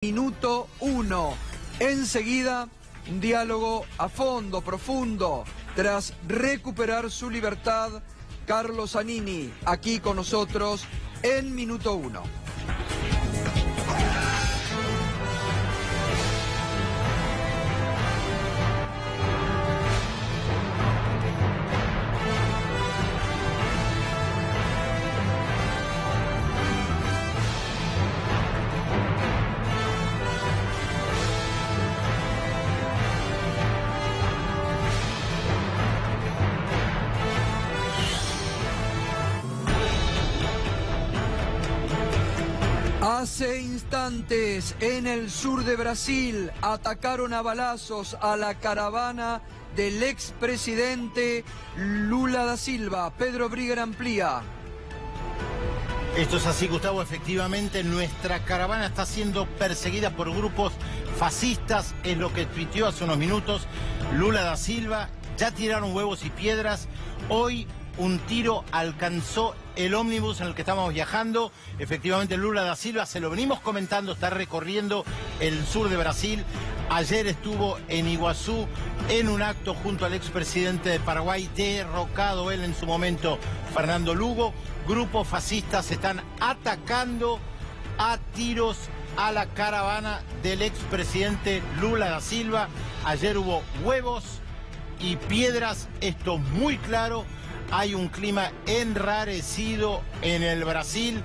Minuto 1. Enseguida, un diálogo a fondo, profundo, tras recuperar su libertad, Carlo Zanini, aquí con nosotros en Minuto 1. Hace instantes, en el sur de Brasil, atacaron a balazos a la caravana del expresidente Lula da Silva. Pedro Brigger amplía. Esto es así, Gustavo. Efectivamente, nuestra caravana está siendo perseguida por grupos fascistas, es lo que tuiteó hace unos minutos Lula da Silva. Ya tiraron huevos y piedras. Hoy un tiro alcanzó el ómnibus en el que estábamos viajando. Efectivamente, Lula da Silva, se lo venimos comentando, está recorriendo el sur de Brasil. Ayer estuvo en Iguazú en un acto junto al expresidente de Paraguay, derrocado él en su momento, Fernando Lugo. Grupos fascistas están atacando a tiros a la caravana del expresidente Lula da Silva. Ayer hubo huevos y piedras, esto es muy claro. Hay un clima enrarecido en el Brasil,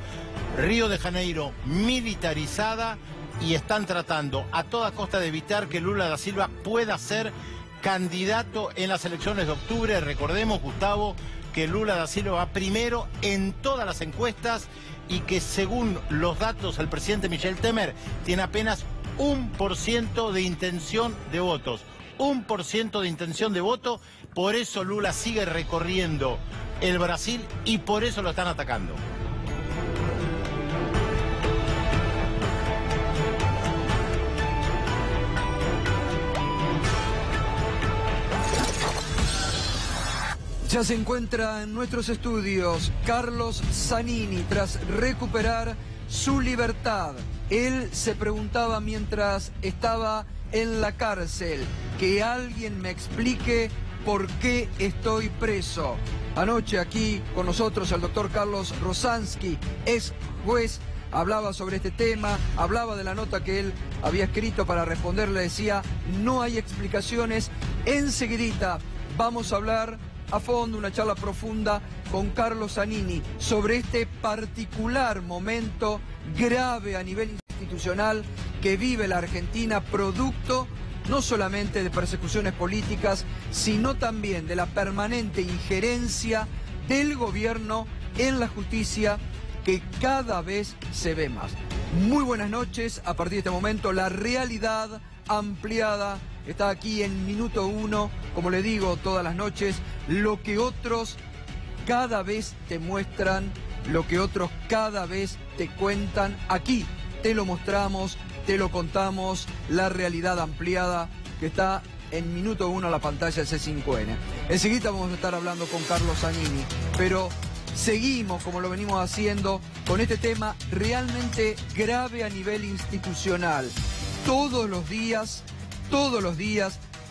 Río de Janeiro militarizada, y están tratando a toda costa de evitar que Lula da Silva pueda ser candidato en las elecciones de octubre. Recordemos, Gustavo, que Lula da Silva va primero en todas las encuestas y que según los datos el presidente Michel Temer tiene apenas 1% de intención de votos. 1% de intención de voto, por eso Lula sigue recorriendo el Brasil y por eso lo están atacando. Ya se encuentra en nuestros estudios Carlos Zanini tras recuperar su libertad. Él se preguntaba mientras estaba en la cárcel, que alguien me explique por qué estoy preso. Anoche aquí con nosotros el doctor Carlos Rosansky, ex juez, hablaba sobre este tema, hablaba de la nota que él había escrito para responderle, decía, no hay explicaciones. Enseguidita vamos a hablar a fondo, una charla profunda con Carlos Zanini sobre este particular momento grave a nivel institucional que vive la Argentina, producto no solamente de persecuciones políticas, sino también de la permanente injerencia del gobierno en la justicia, que cada vez se ve más. Muy buenas noches. A partir de este momento, la realidad ampliada está aquí en Minuto 1, como le digo todas las noches, lo que otros cada vez te muestran, lo que otros cada vez te cuentan, aquí te lo mostramos, te lo contamos, la realidad ampliada que está en Minuto 1 a la pantalla de C5N. Enseguida vamos a estar hablando con Carlos Zanini, pero seguimos, como lo venimos haciendo, con este tema realmente grave a nivel institucional. Todos los días,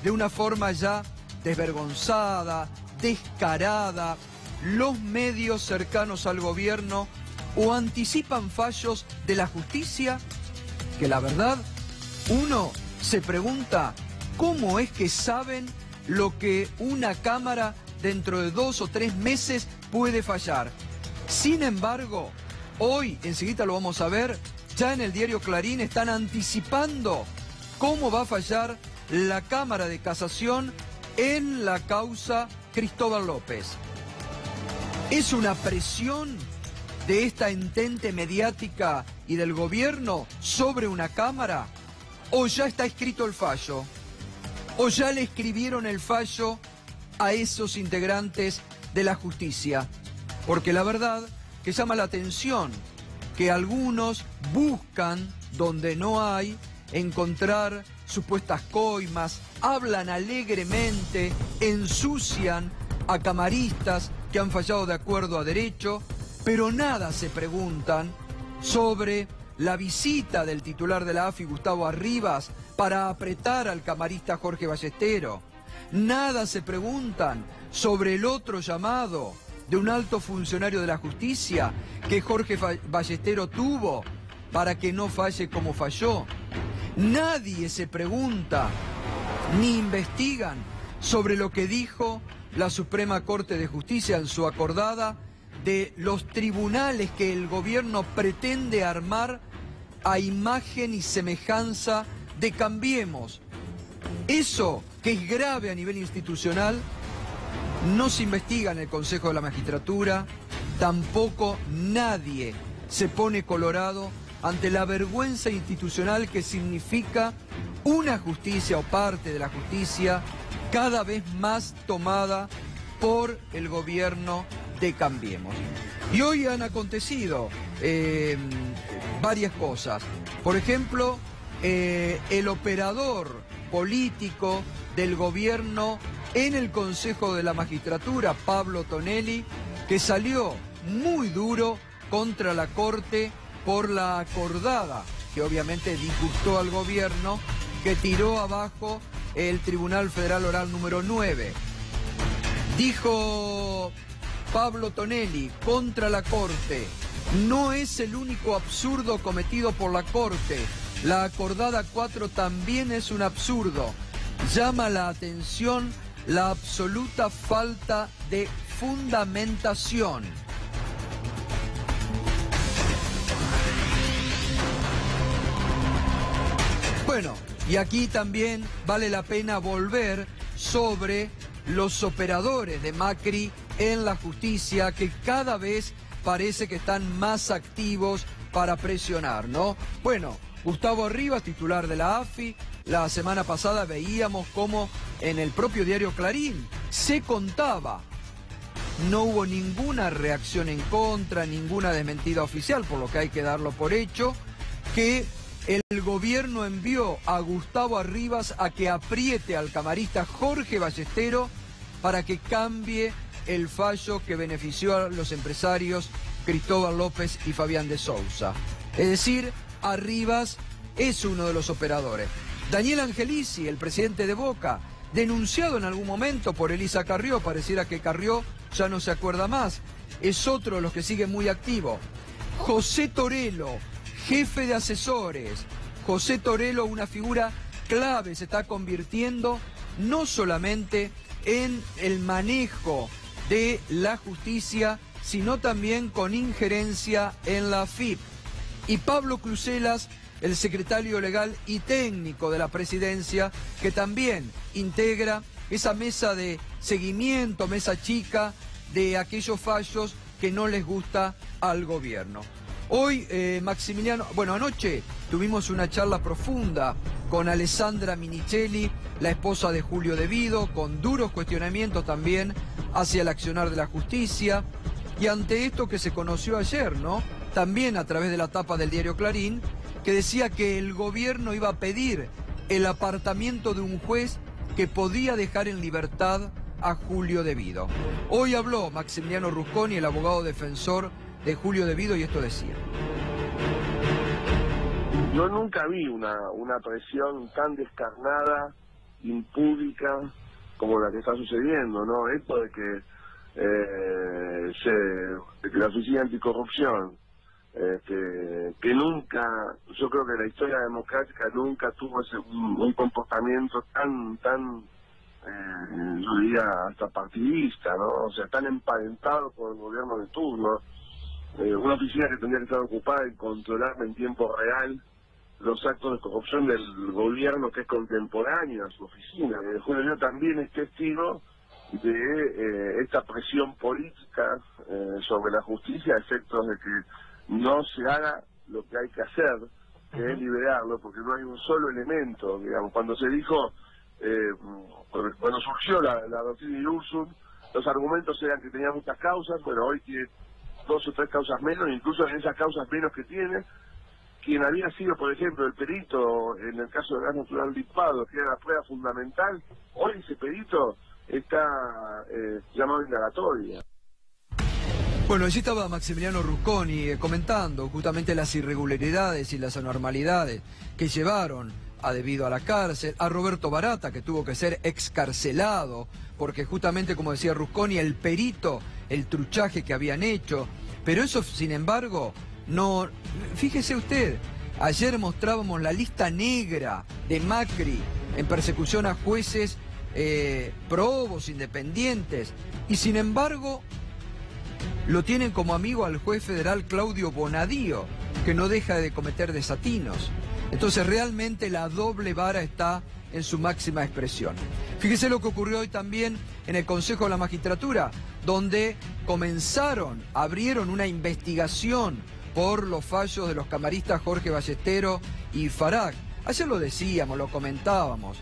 de una forma ya desvergonzada, descarada, los medios cercanos al gobierno o anticipan fallos de la justicia que la verdad uno se pregunta cómo es que saben lo que una Cámara dentro de 2 o 3 meses puede fallar. Sin embargo, hoy, enseguida lo vamos a ver, ya en el diario Clarín están anticipando cómo va a fallar la Cámara de Casación en la causa Cristóbal López. ¿Es una presión de esta entente mediática y del gobierno sobre una Cámara? ¿O ya está escrito el fallo? ¿O ya le escribieron el fallo a esos integrantes de la justicia? Porque la verdad que llama la atención que algunos buscan, donde no hay, encontrar supuestas coimas, hablan alegremente, ensucian a camaristas que han fallado de acuerdo a derecho, pero nada se preguntan sobre la visita del titular de la AFI, Gustavo Arribas, para apretar al camarista Jorge Ballestero. Nada se preguntan sobre el otro llamado de un alto funcionario de la justicia que Jorge Ballestero tuvo para que no falle como falló. Nadie se pregunta ni investigan sobre lo que dijo la Suprema Corte de Justicia en su acordada de los tribunales que el gobierno pretende armar a imagen y semejanza de Cambiemos. Eso, que es grave a nivel institucional, no se investiga en el Consejo de la Magistratura, tampoco nadie se pone colorado ante la vergüenza institucional que significa una justicia o parte de la justicia cada vez más tomada por el gobierno de Cambiemos. Y hoy han acontecido varias cosas. Por ejemplo, el operador político del gobierno en el Consejo de la Magistratura, Pablo Tonelli, que salió muy duro contra la Corte por la acordada, que obviamente disgustó al gobierno, que tiró abajo el Tribunal Federal Oral número 9. Dijo Pablo Tonelli contra la Corte: no es el único absurdo cometido por la Corte. La acordada 4 también es un absurdo. Llama la atención la absoluta falta de fundamentación. Bueno, y aquí también vale la pena volver sobre los operadores de Macri en la justicia, que cada vez parece que están más activos para presionar, ¿no? Bueno, Gustavo Arribas, titular de la AFI, la semana pasada veíamos cómo en el propio diario Clarín se contaba, no hubo ninguna reacción en contra, ninguna desmentida oficial, por lo que hay que darlo por hecho, que el gobierno envió a Gustavo Arribas a que apriete al camarista Jorge Ballestero para que cambie el fallo que benefició a los empresarios Cristóbal López y Fabián de Sousa. Es decir, Arribas es uno de los operadores. Daniel Angelici, el presidente de Boca, denunciado en algún momento por Elisa Carrió, pareciera que Carrió ya no se acuerda más, es otro de los que sigue muy activo. José Torello, jefe de asesores. José Torello, una figura clave, se está convirtiendo no solamente en el manejo de la justicia, sino también con injerencia en la AFIP. Y Pablo Crucelas, el secretario legal y técnico de la presidencia, que también integra esa mesa de seguimiento, mesa chica, de aquellos fallos que no les gusta al gobierno. Hoy, Maximiliano, bueno, anoche tuvimos una charla profunda con Alessandra Minichelli, la esposa de Julio De Vido, con duros cuestionamientos también hacia el accionar de la justicia. Y ante esto que se conoció ayer, ¿no? También a través de la tapa del diario Clarín, que decía que el gobierno iba a pedir el apartamiento de un juez que podía dejar en libertad a Julio De Vido. Hoy habló Maximiliano Rusconi, el abogado defensor de Julio De Vido, y esto decía. Yo nunca vi una presión tan descarnada, impúdica, como la que está sucediendo, ¿no? Esto de que la Oficina Anticorrupción, que nunca, yo creo que la historia democrática nunca tuvo un comportamiento tan yo diría hasta partidista, ¿no? O sea, tan emparentado con el gobierno de turno. Una oficina que tendría que estar ocupada en controlar en tiempo real los actos de corrupción del gobierno, que es contemporáneo a su oficina. Julio De Vido también es testigo de esta presión política sobre la justicia, a efectos de que no se haga lo que hay que hacer, que es liberarlo, porque no hay un solo elemento, digamos. Cuando se dijo, cuando surgió la doctrina Irurzun, los argumentos eran que tenía muchas causas. Bueno, hoy tiene 2 o 3 causas menos, incluso en esas causas menos que tiene, quien había sido, por ejemplo, el perito en el caso del gas natural licuado, que era la prueba fundamental, hoy ese perito está llamado indagatoria. Bueno, allí estaba Maximiliano Rusconi comentando justamente las irregularidades y las anormalidades que llevaron debido a la cárcel, a Roberto Barata, que tuvo que ser excarcelado, porque justamente, como decía Rusconi, el perito, el truchaje que habían hecho, pero eso, sin embargo, no... Fíjese usted, ayer mostrábamos la lista negra de Macri en persecución a jueces probos, independientes, y sin embargo lo tienen como amigo al juez federal Claudio Bonadío, que no deja de cometer desatinos. Entonces realmente la doble vara está en su máxima expresión. Fíjese lo que ocurrió hoy también en el Consejo de la Magistratura, donde abrieron una investigación por los fallos de los camaristas Jorge Ballestero y Farag. Ayer lo decíamos, lo comentábamos.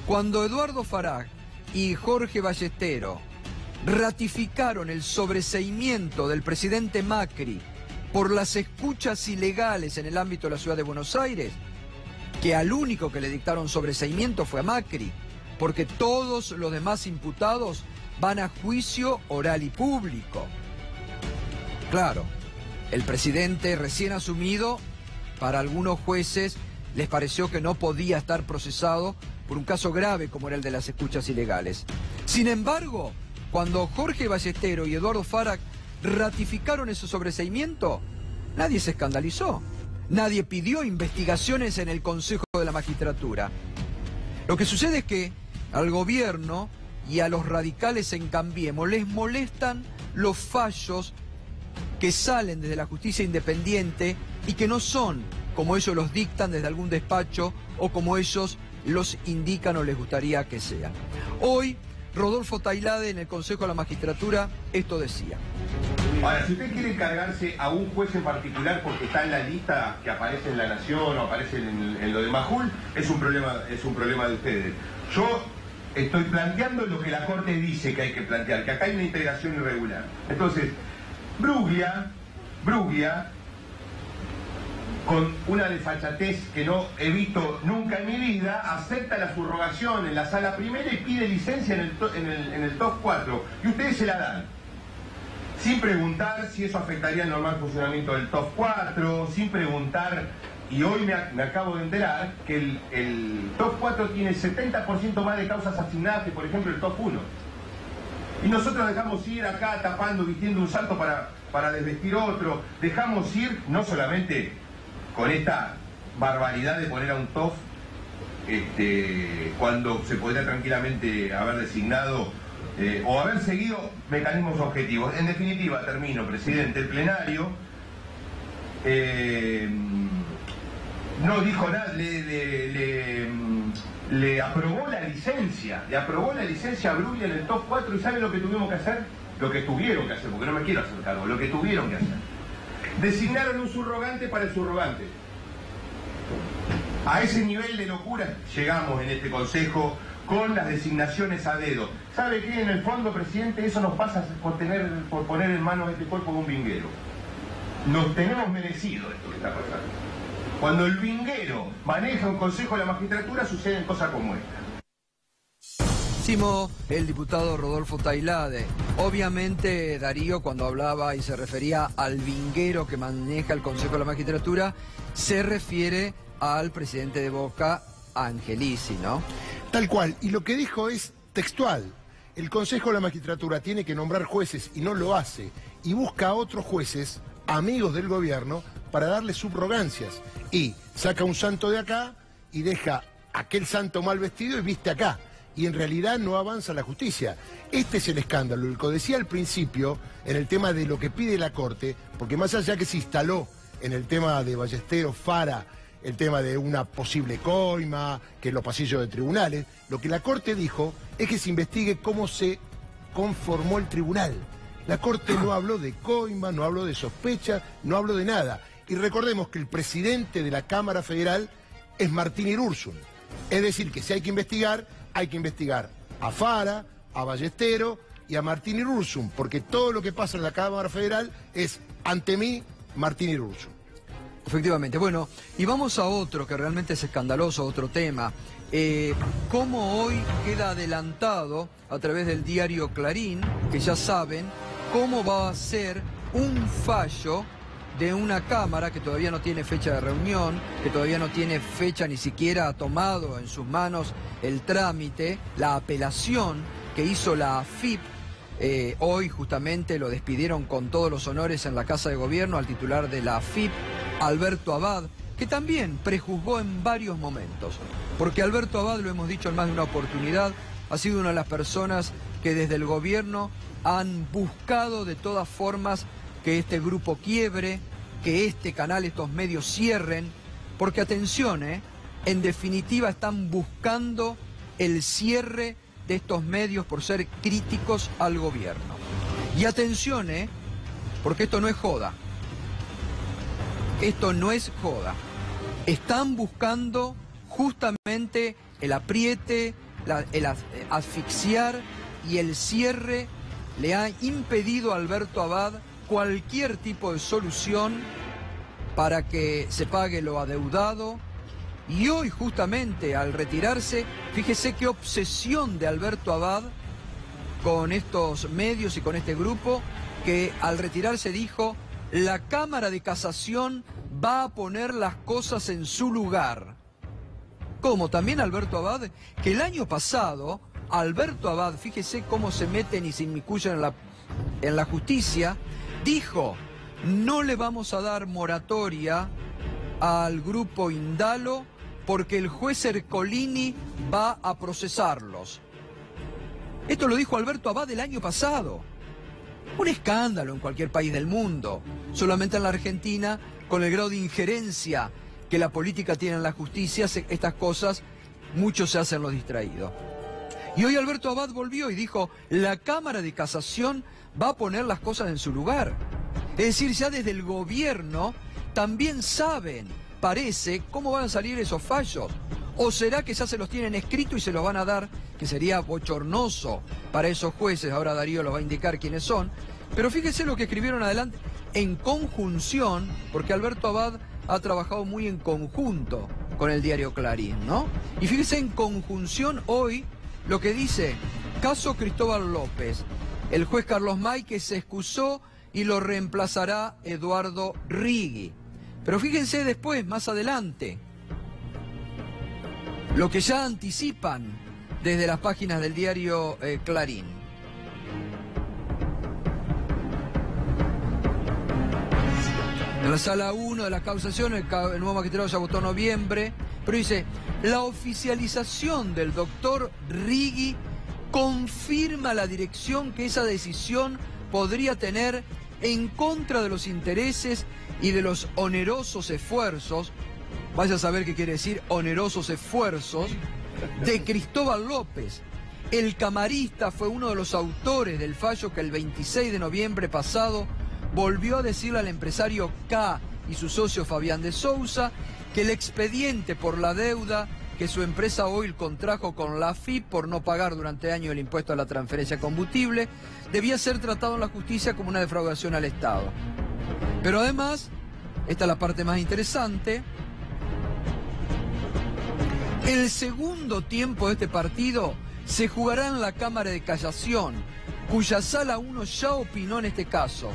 Cuando Eduardo Farag y Jorge Ballestero ratificaron el sobreseimiento del presidente Macri por las escuchas ilegales en el ámbito de la ciudad de Buenos Aires, que al único que le dictaron sobreseimiento fue a Macri, porque todos los demás imputados van a juicio oral y público. Claro, el presidente recién asumido, para algunos jueces les pareció que no podía estar procesado por un caso grave como era el de las escuchas ilegales. Sin embargo, cuando Jorge Ballestero y Eduardo Farag ratificaron ese sobreseimiento, nadie se escandalizó. Nadie pidió investigaciones en el Consejo de la Magistratura. Lo que sucede es que al gobierno y a los radicales en Cambiemos les molestan los fallos que salen desde la justicia independiente y que no son como ellos los dictan desde algún despacho o como ellos los indican o les gustaría que sean. Hoy, Rodolfo Tailade en el Consejo de la Magistratura esto decía. Ahora, si usted quiere encargarse a un juez en particular porque está en la lista que aparece en La Nación o aparece en lo de Majul, es un problema de ustedes. Yo estoy planteando lo que la Corte dice que hay que plantear, que acá hay una integración irregular. Entonces, Bruglia, con una desfachatez que no he visto nunca en mi vida, acepta la subrogación en la sala primera y pide licencia en el top 4. Y ustedes se la dan. Sin preguntar si eso afectaría el normal funcionamiento del top 4, sin preguntar, y hoy me acabo de enterar que el top 4 tiene 70% más de causas asignadas que, por ejemplo, el top 1. Y nosotros dejamos ir acá tapando, vistiendo un salto para desvestir otro, dejamos ir no solamente con esta barbaridad de poner a un TOF cuando se podría tranquilamente haber designado o haber seguido mecanismos objetivos. En definitiva, termino, presidente, el plenario no dijo nada, le aprobó la licencia, a Bruglia en el top 4 y ¿sabe lo que tuvimos que hacer? Lo que tuvieron que hacer, porque no me quiero hacer cargo, lo que tuvieron que hacer. Designaron un subrogante para el subrogante. A ese nivel de locura llegamos en este Consejo con las designaciones a dedo. ¿Sabe qué? En el fondo, presidente, eso nos pasa por poner en manos de este cuerpo de un vinguero. Nos tenemos merecido esto que está pasando. Cuando el vinguero maneja un Consejo de la Magistratura, suceden cosas como esta. El diputado Rodolfo Tailade. Obviamente, Darío, cuando hablaba y se refería al vinguero que maneja el Consejo de la Magistratura, se refiere al presidente de Boca, Angelici, ¿no? Tal cual, y lo que dijo es textual. El Consejo de la Magistratura tiene que nombrar jueces y no lo hace, y busca a otros jueces, amigos del gobierno, para darle subrogancias. Y saca un santo de acá y deja aquel santo mal vestido y viste acá. Y en realidad no avanza la justicia. Este es el escándalo, el que decía al principio en el tema de lo que pide la Corte, porque más allá que se instaló en el tema de Ballestero, Fara, el tema de una posible coima, que en los pasillos de tribunales, lo que la Corte dijo es que se investigue cómo se conformó el tribunal. La Corte no habló de coima, no habló de sospecha, no habló de nada. Y recordemos que el presidente de la Cámara Federal es Martín Irursun. Es decir, que si hay que investigar a Fara, a Ballestero y a Martín Irursun, porque todo lo que pasa en la Cámara Federal es, ante mí, Martín Irursun. Efectivamente. Bueno, y vamos a otro que realmente es escandaloso, otro tema. Cómo hoy queda adelantado a través del diario Clarín, que ya saben, cómo va a ser un fallo de una Cámara que todavía no tiene fecha de reunión, que todavía no tiene fecha, ni siquiera ha tomado en sus manos el trámite, la apelación que hizo la AFIP. Hoy justamente lo despidieron con todos los honores en la Casa de Gobierno al titular de la AFIP, Alberto Abad, que también prejuzgó en varios momentos. Porque Alberto Abad, lo hemos dicho en más de una oportunidad, ha sido una de las personas que desde el gobierno han buscado de todas formas que este grupo quiebre, que este canal, estos medios cierren, porque atención, en definitiva están buscando el cierre de estos medios por ser críticos al gobierno. Y atención, porque esto no es joda. Esto no es joda. Están buscando justamente el apriete, el asfixiar y el cierre. Le ha impedido a Alberto Abad cualquier tipo de solución para que se pague lo adeudado. Y hoy justamente al retirarse, fíjese qué obsesión de Alberto Abad con estos medios y con este grupo, que al retirarse dijo: la Cámara de Casación va a poner las cosas en su lugar. Como también Alberto Abad, que el año pasado, Alberto Abad, fíjese cómo se meten y se inmiscuyen en la justicia, dijo: no le vamos a dar moratoria al grupo Indalo porque el juez Ercolini va a procesarlos. Esto lo dijo Alberto Abad el año pasado. Un escándalo en cualquier país del mundo. Solamente en la Argentina, con el grado de injerencia que la política tiene en la justicia, estas cosas, muchos se hacen los distraídos. Y hoy Alberto Abad volvió y dijo: la Cámara de Casación va a poner las cosas en su lugar. Es decir, ya desde el gobierno también saben, parece, cómo van a salir esos fallos. ¿O será que ya se los tienen escrito y se los van a dar? Que sería bochornoso para esos jueces. Ahora Darío los va a indicar quiénes son. Pero fíjese lo que escribieron adelante en conjunción, porque Alberto Abad ha trabajado muy en conjunto con el diario Clarín, ¿no? Y fíjese en conjunción hoy lo que dice: caso Cristóbal López. El juez Carlos May se excusó y lo reemplazará Eduardo Rigui. Pero fíjense después, más adelante, lo que ya anticipan desde las páginas del diario Clarín. En la sala 1 de la causación, el nuevo magistrado ya votó en noviembre, pero dice: la oficialización del doctor Rigui confirma a la dirección que esa decisión podría tener en contra de los intereses y de los onerosos esfuerzos, vaya a saber qué quiere decir onerosos esfuerzos, de Cristóbal López. El camarista fue uno de los autores del fallo que el 26 de noviembre pasado volvió a decirle al empresario K y su socio Fabián de Sousa que el expediente por la deuda que su empresa Oil contrajo con la AFIP por no pagar durante años el impuesto a la transferencia de combustible debía ser tratado en la justicia como una defraudación al Estado. Pero además, esta es la parte más interesante, el segundo tiempo de este partido se jugará en la Cámara de Casación, cuya sala 1 ya opinó en este caso.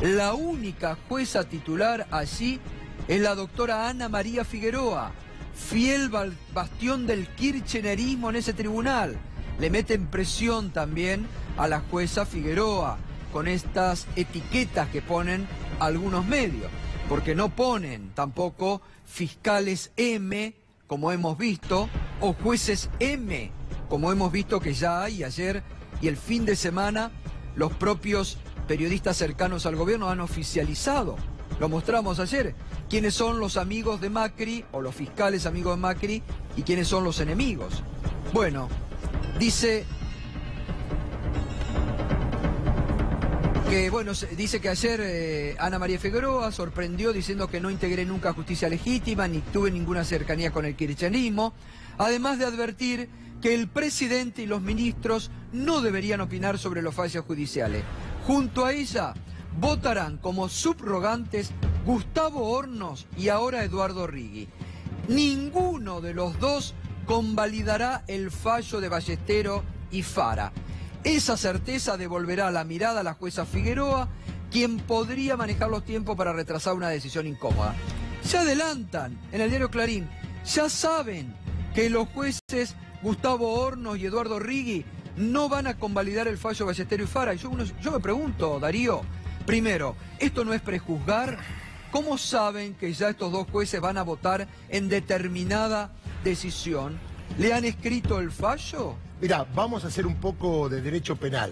La única jueza titular allí es la doctora Ana María Figueroa, fiel bastión del kirchnerismo en ese tribunal. Le meten presión también a la jueza Figueroa con estas etiquetas que ponen algunos medios, porque no ponen tampoco fiscales M, como hemos visto, o jueces M, como hemos visto que ya hay ayer y el fin de semana. Los propios periodistas cercanos al gobierno han oficializado, lo mostramos ayer, quiénes son los amigos de Macri o los fiscales amigos de Macri y quiénes son los enemigos. Bueno, dice que ayer Ana María Figueroa sorprendió diciendo que no integré nunca Justicia Legítima ni tuve ninguna cercanía con el kirchnerismo, además de advertir que el presidente y los ministros no deberían opinar sobre los fallos judiciales. Junto a ella votarán como subrogantes Gustavo Hornos y ahora Eduardo Rigui. Ninguno de los dos convalidará el fallo de Ballestero y Fara. Esa certeza devolverá la mirada a la jueza Figueroa, quien podría manejar los tiempos para retrasar una decisión incómoda. Se adelantan en el diario Clarín, ya saben que los jueces Gustavo Hornos y Eduardo Righi no van a convalidar el fallo Ballesteros y Fara. Y yo me pregunto, Darío, primero, ¿esto no es prejuzgar? ¿Cómo saben que ya estos dos jueces van a votar en determinada decisión? ¿Le han escrito el fallo? Mirá, vamos a hacer un poco de derecho penal.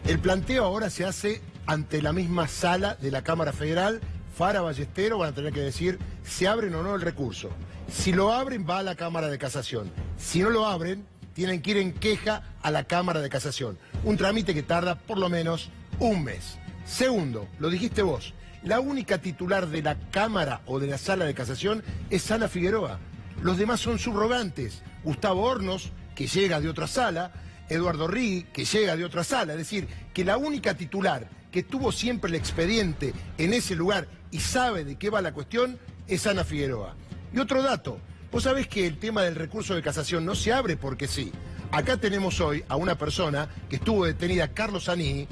El planteo ahora se hace ante la misma sala de la Cámara Federal. Fara, Ballesteros van a tener que decir si abren o no el recurso. Si lo abren, va a la Cámara de Casación. Si no lo abren, tienen que ir en queja a la Cámara de Casación. Un trámite que tarda por lo menos un mes. Segundo, lo dijiste vos, la única titular de la Cámara o de la Sala de Casación es Ana Figueroa. Los demás son subrogantes. Gustavo Hornos, que llega de otra sala, Eduardo Righi, que llega de otra sala. Es decir, que la única titular que tuvo siempre el expediente en ese lugar y sabe de qué va la cuestión es Ana Figueroa. Y otro dato, vos sabés que el tema del recurso de casación no se abre porque sí. Acá tenemos hoy a una persona que estuvo detenida, Carlos Zanini,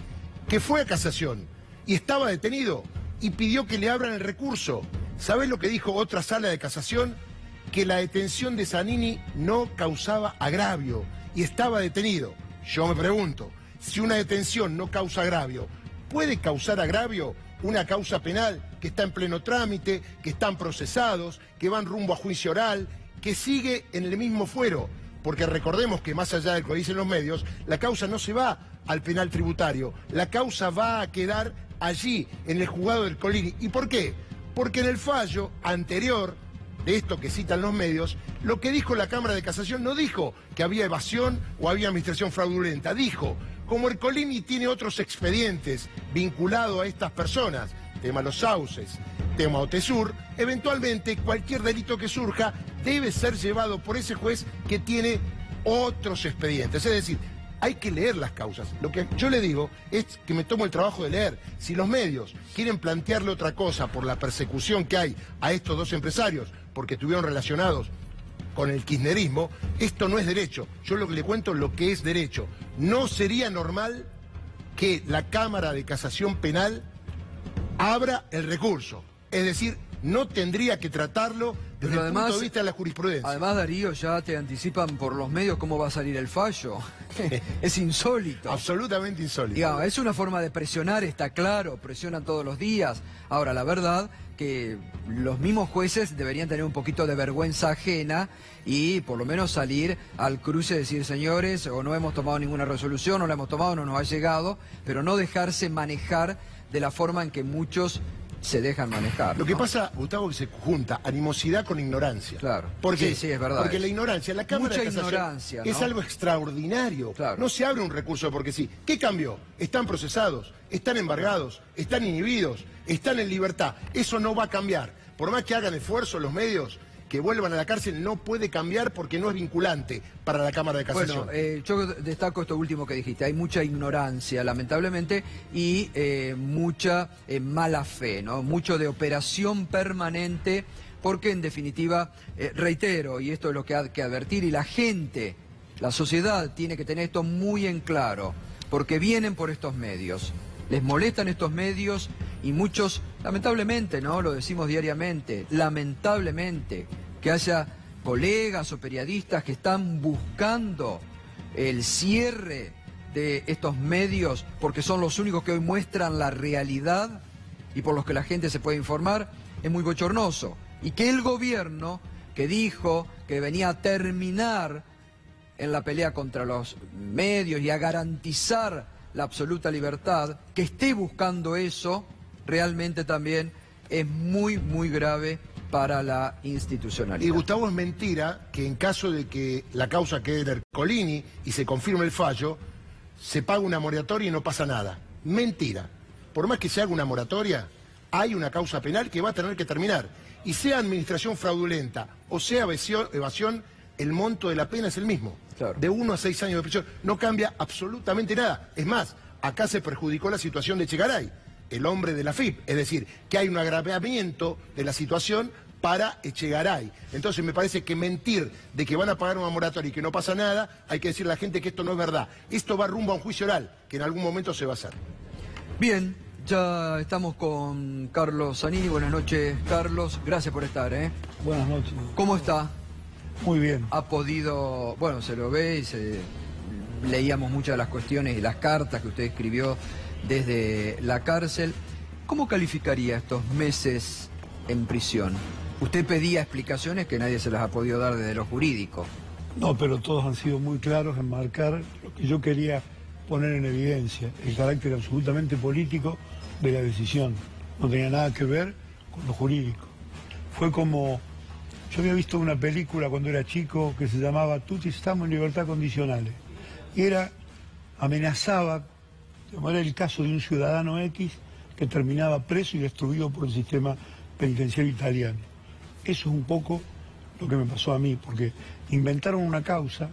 que fue a casación y estaba detenido y pidió que le abran el recurso. ¿Sabés lo que dijo otra sala de casación? Que la detención de Zanini no causaba agravio y estaba detenido. Yo me pregunto, si una detención no causa agravio, ¿puede causar agravio una causa penal que está en pleno trámite, que están procesados, que van rumbo a juicio oral, que sigue en el mismo fuero? Porque recordemos que más allá de lo que dicen los medios, la causa no se va al penal tributario, la causa va a quedar allí, en el juzgado del Colini. ¿Y por qué? Porque en el fallo anterior de esto que citan los medios, lo que dijo la Cámara de Casación no dijo que había evasión o había administración fraudulenta, dijo, como el Colini tiene otros expedientes vinculados a estas personas, tema Los Sauces, tema Otesur, eventualmente cualquier delito que surja debe ser llevado por ese juez que tiene otros expedientes. Es decir, hay que leer las causas. Lo que yo le digo es que me tomo el trabajo de leer. Si los medios quieren plantearle otra cosa por la persecución que hay a estos dos empresarios, porque estuvieron relacionados con el kirchnerismo, esto no es derecho. Yo lo que le cuento es lo que es derecho. No sería normal que la Cámara de Casación Penal abra el recurso. Es decir, no tendría que tratarlo desde el punto de vista de la jurisprudencia. Además, Darío, ya te anticipan por los medios cómo va a salir el fallo. Es insólito. Absolutamente insólito. Digamos, es una forma de presionar, está claro, presionan todos los días. Ahora, la verdad que los mismos jueces deberían tener un poquito de vergüenza ajena y por lo menos salir al cruce y decir, señores, o no hemos tomado ninguna resolución, o la hemos tomado, no nos ha llegado, pero no dejarse manejar de la forma en que muchos se dejan manejar. Lo que pasa, Gustavo, que se junta animosidad con ignorancia. Claro. Porque, sí, es verdad. Porque la ignorancia, la Cámara de Casación es algo extraordinario. Claro. No se abre un recurso porque sí. ¿Qué cambió? Están procesados, están embargados, están inhibidos, están en libertad. Eso no va a cambiar. Por más que hagan esfuerzo los medios, que vuelvan a la cárcel, no puede cambiar porque no es vinculante para la Cámara de Casación. Bueno, yo destaco esto último que dijiste. Hay mucha ignorancia, lamentablemente, y mucha mala fe, ¿no? Mucho de operación permanente, porque en definitiva, reitero, y esto es lo que hay que advertir, y la gente, la sociedad tiene que tener esto muy en claro, porque vienen por estos medios. Les molestan estos medios y muchos, lamentablemente, ¿no? Lo decimos diariamente, lamentablemente, que haya colegas o periodistas que están buscando el cierre de estos medios porque son los únicos que hoy muestran la realidad y por los que la gente se puede informar, es muy bochornoso. Y que el gobierno, que dijo que venía a terminar en la pelea contra los medios y a garantizar la absoluta libertad, que esté buscando eso, realmente también es muy, muy grave para la institucionalidad. Y Gustavo, es mentira que en caso de que la causa quede en Ercolini y se confirme el fallo, se paga una moratoria y no pasa nada. Mentira. Por más que se haga una moratoria, hay una causa penal que va a tener que terminar. Y sea administración fraudulenta o sea evasión, el monto de la pena es el mismo. Claro. De 1 a 6 años de prisión. No cambia absolutamente nada. Es más, acá se perjudicó la situación de Echegaray, el hombre de la FIP. Es decir, que hay un agravamiento de la situación para Echegaray. Entonces me parece que mentir de que van a pagar una moratoria y que no pasa nada, hay que decirle a la gente que esto no es verdad. Esto va rumbo a un juicio oral, que en algún momento se va a hacer. Bien, Ya estamos con Carlos Zanini. Buenas noches, Carlos. Gracias por estar, ¿eh? Buenas noches. ¿Cómo está? Muy bien. Ha podido, bueno, se lo ve y leíamos muchas de las cuestiones y las cartas que usted escribió desde la cárcel. ¿Cómo calificaría estos meses en prisión? Usted pedía explicaciones que nadie se las ha podido dar desde lo jurídico. No, pero todos han sido muy claros en marcar lo que yo quería poner en evidencia, el carácter absolutamente político de la decisión. No tenía nada que ver con lo jurídico. Fue como... Yo había visto una película cuando era chico que se llamaba Tutti estamos en libertad condicionales. Y amenazaba, era el caso de un ciudadano X que terminaba preso y destruido por el sistema penitenciario italiano. Eso es un poco lo que me pasó a mí, porque inventaron una causa,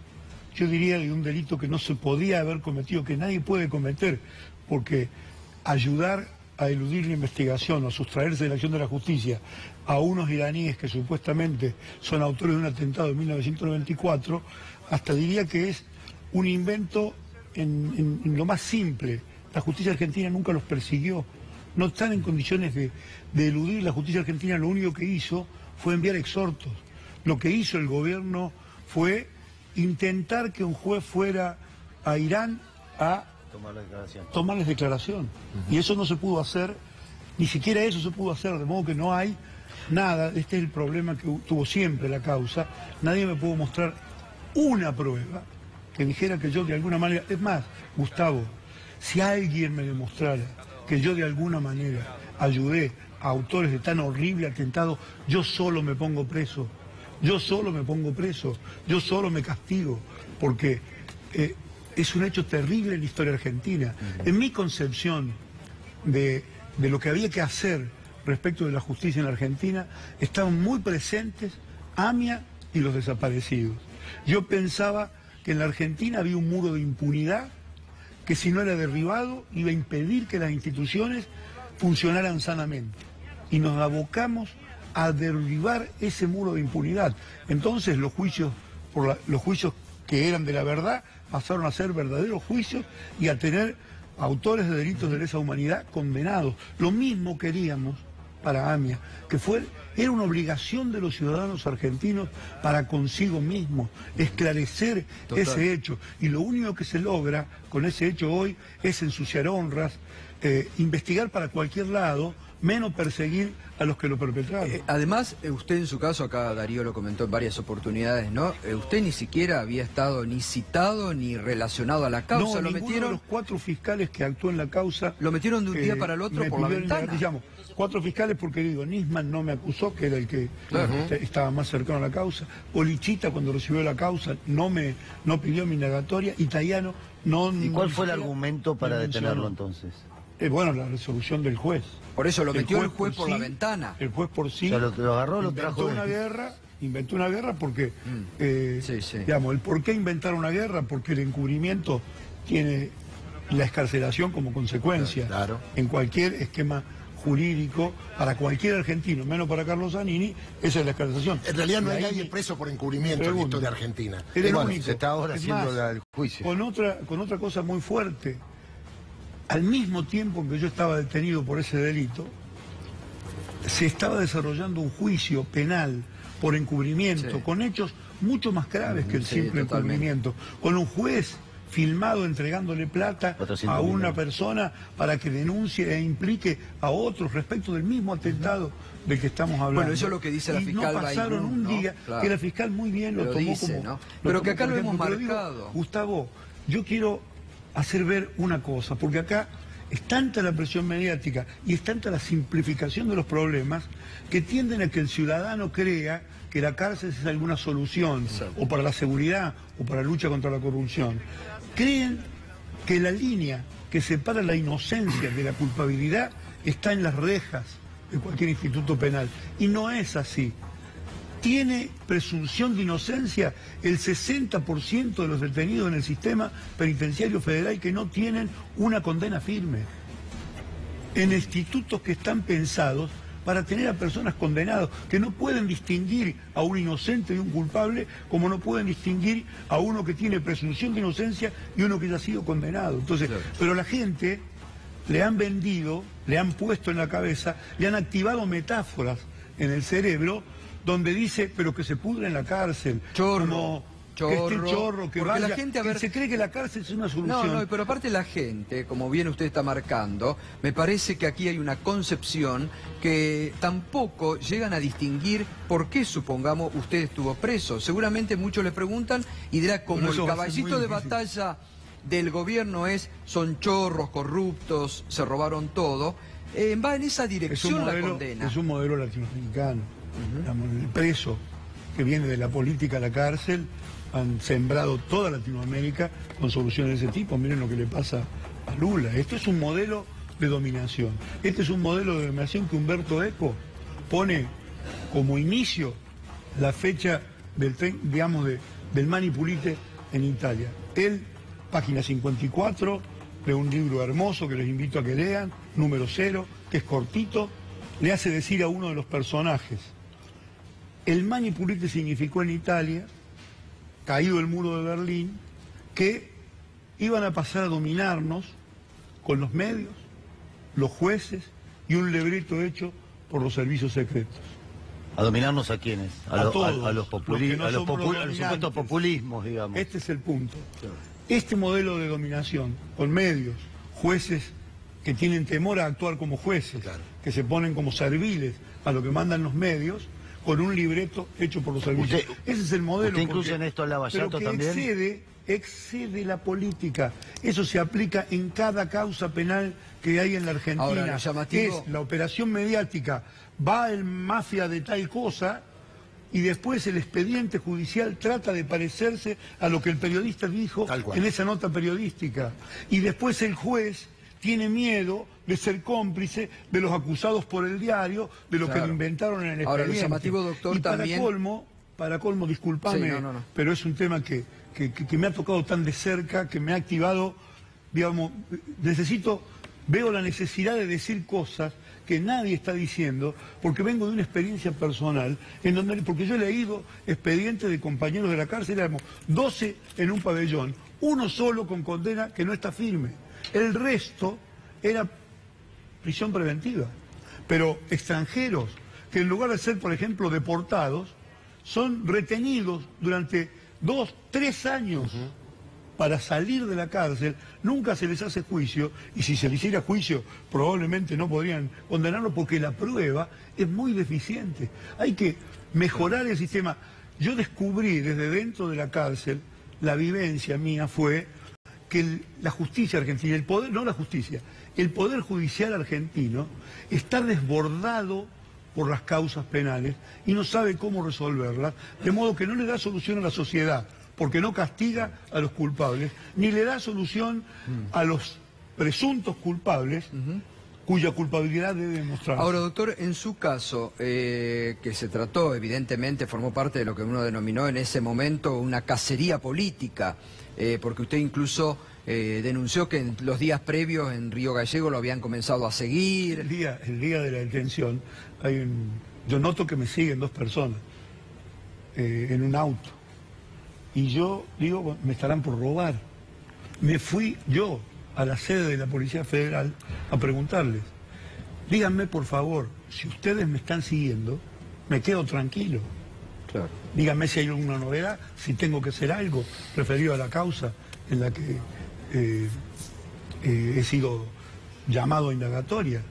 yo diría, de un delito que no se podía haber cometido, que nadie puede cometer, porque ayudar a eludir la investigación o sustraerse de la acción de la justicia a unos iraníes que supuestamente son autores de un atentado de 1994, hasta diría que es un invento en lo más simple. La justicia argentina nunca los persiguió, no están en condiciones de eludir. La justicia argentina lo único que hizo fue enviar exhortos. Lo que hizo el gobierno fue intentar que un juez fuera a Irán a tomarles declaración. Y eso no se pudo hacer, ni siquiera eso se pudo hacer, de modo que no hay nada. Este es el problema que tuvo siempre la causa. Nadie me pudo mostrar una prueba que dijera que yo de alguna manera... Es más, Gustavo, si alguien me demostrara que yo de alguna manera ayudé a autores de tan horrible atentado, yo solo me pongo preso. Yo solo me pongo preso, yo solo me castigo, porque es un hecho terrible en la historia argentina. En mi concepción de lo que había que hacer respecto de la justicia en la Argentina, estaban muy presentes AMIA y los desaparecidos. Yo pensaba que en la Argentina había un muro de impunidad que, si no era derribado, iba a impedir que las instituciones funcionaran sanamente. Y nos abocamos a derribar ese muro de impunidad. Entonces los juicios que eran de la verdad pasaron a ser verdaderos juicios y a tener autores de delitos de lesa humanidad condenados. Lo mismo queríamos para AMIA, que era una obligación de los ciudadanos argentinos para consigo mismos esclarecer ese hecho. Y lo único que se logra con ese hecho hoy es ensuciar honras, investigar para cualquier lado, menos perseguir a los que lo perpetraron. Además, usted en su caso, acá Darío lo comentó en varias oportunidades, ¿no? Usted ni siquiera había estado ni citado ni relacionado a la causa. No, ninguno de los 4 fiscales que actuó en la causa... Lo metieron de un día para el otro por la ventana. 4 fiscales porque, digo, Nisman no me acusó, que era el que estaba más cercano a la causa. Polichita, cuando recibió la causa, no pidió mi indagatoria. Italiano no... ¿Y cuál fue el argumento para detenerlo entonces? Bueno, la resolución del juez. Por eso lo metió el juez por la ventana. El juez por sí. O sea, lo agarró, lo trajo. Inventó una guerra porque, digamos, el por qué inventar una guerra, porque el encubrimiento tiene la excarcelación como consecuencia. Claro. En cualquier esquema jurídico, para cualquier argentino, menos para Carlos Zanini, esa es la excarcelación. En realidad no hay nadie preso por encubrimiento en esto de Argentina. Era el único. Se está ahora haciendo el juicio. Con otra cosa muy fuerte. Al mismo tiempo que yo estaba detenido por ese delito, se estaba desarrollando un juicio penal por encubrimiento, con hechos mucho más graves que el simple encubrimiento, con un juez filmado entregándole plata a una persona para que denuncie e implique a otros respecto del mismo atentado del que estamos hablando. Bueno, eso es lo que dice la fiscal. No pasaron un día, que la fiscal muy bien lo tomó dice, como... ¿no? Pero que acá lo hemos marcado. Digo, Gustavo, yo quiero hacer ver una cosa, porque acá es tanta la presión mediática y es tanta la simplificación de los problemas que tienden a que el ciudadano crea que la cárcel es alguna solución, o para la seguridad, o para la lucha contra la corrupción. Creen que la línea que separa la inocencia de la culpabilidad está en las rejas de cualquier instituto penal, y no es así. Tiene presunción de inocencia el 60% de los detenidos en el sistema penitenciario federal que no tienen una condena firme. En institutos que están pensados para tener a personas condenadas, que no pueden distinguir a un inocente de un culpable, como no pueden distinguir a uno que tiene presunción de inocencia y uno que ya ha sido condenado. Entonces, pero la gente le han vendido, le han puesto en la cabeza, le han activado metáforas en el cerebro donde dice, pero que se pudre en la cárcel. Chorro. Que esté chorro, que porque vaya, la gente, a ver, que se cree que la cárcel es una solución. No, pero aparte la gente, como bien usted está marcando, me parece que aquí hay una concepción que tampoco llegan a distinguir por qué, supongamos, usted estuvo preso. Seguramente muchos le preguntan y dirá, como el caballito de batalla del gobierno son chorros, corruptos, se robaron todo, va en esa dirección la condena. Es un modelo latinoamericano. Digamos, el preso que viene de la política a la cárcel han sembrado toda Latinoamérica con soluciones de ese tipo. Miren lo que le pasa a Lula. Esto es un modelo de dominación. Este es un modelo de dominación que Umberto Eco pone como inicio la fecha del tren, digamos, del Mani Pulite en Italia. Él, página 54 de un libro hermoso que les invito a que lean, número 0, que es cortito, le hace decir a uno de los personajes: el Mani Pulite significó en Italia, caído el muro de Berlín, que iban a pasar a dominarnos con los medios, los jueces y un libreto hecho por los servicios secretos. ¿A dominarnos a quiénes? A todos. A los supuestos populismos, digamos. Este es el punto. Este modelo de dominación, con medios, jueces que tienen temor a actuar como jueces, que se ponen como serviles a lo que mandan los medios, con un libreto hecho por los servicios. Ese es el modelo. ¿Usted incluye en esto a Lavallato también? Excede la política. Eso se aplica en cada causa penal que hay en la Argentina. Ahora, es la operación mediática, va el mafia de tal cosa y después el expediente judicial trata de parecerse a lo que el periodista dijo en esa nota periodística. Y después el juez tiene miedo de ser cómplice de los acusados por el diario, de lo que le inventaron en el expediente. Ahora, lo llamativo, doctor, y también... para colmo, discúlpame, pero es un tema que me ha tocado tan de cerca, que me ha activado, digamos, veo la necesidad de decir cosas que nadie está diciendo, porque vengo de una experiencia personal, porque yo he leído expedientes de compañeros de la cárcel, éramos 12 en un pabellón, uno solo con condena que no está firme. El resto era prisión preventiva. Pero extranjeros que en lugar de ser, por ejemplo, deportados, son retenidos durante 2, 3 años para salir de la cárcel, nunca se les hace juicio, y si se les hiciera juicio probablemente no podrían condenarlo porque la prueba es muy deficiente. Hay que mejorar el sistema. Yo descubrí desde dentro de la cárcel, la vivencia mía fue que la justicia argentina, el Poder Judicial argentino está desbordado por las causas penales y no sabe cómo resolverlas, de modo que no le da solución a la sociedad, porque no castiga a los culpables, ni le da solución a los presuntos culpables, cuya culpabilidad debe demostrarse. Ahora, doctor, en su caso, que se trató, evidentemente, formó parte de lo que uno denominó en ese momento una cacería política, porque usted incluso denunció que en los días previos en Río Gallego lo habían comenzado a seguir. El día de la detención, yo noto que me siguen 2 personas en un auto. Y yo digo, me estarán por robar. Me fui yo a la sede de la Policía Federal a preguntarles: díganme por favor, si ustedes me están siguiendo, me quedo tranquilo. Claro. Díganme si hay alguna novedad, si tengo que hacer algo referido a la causa en la que he sido llamado a indagatoria.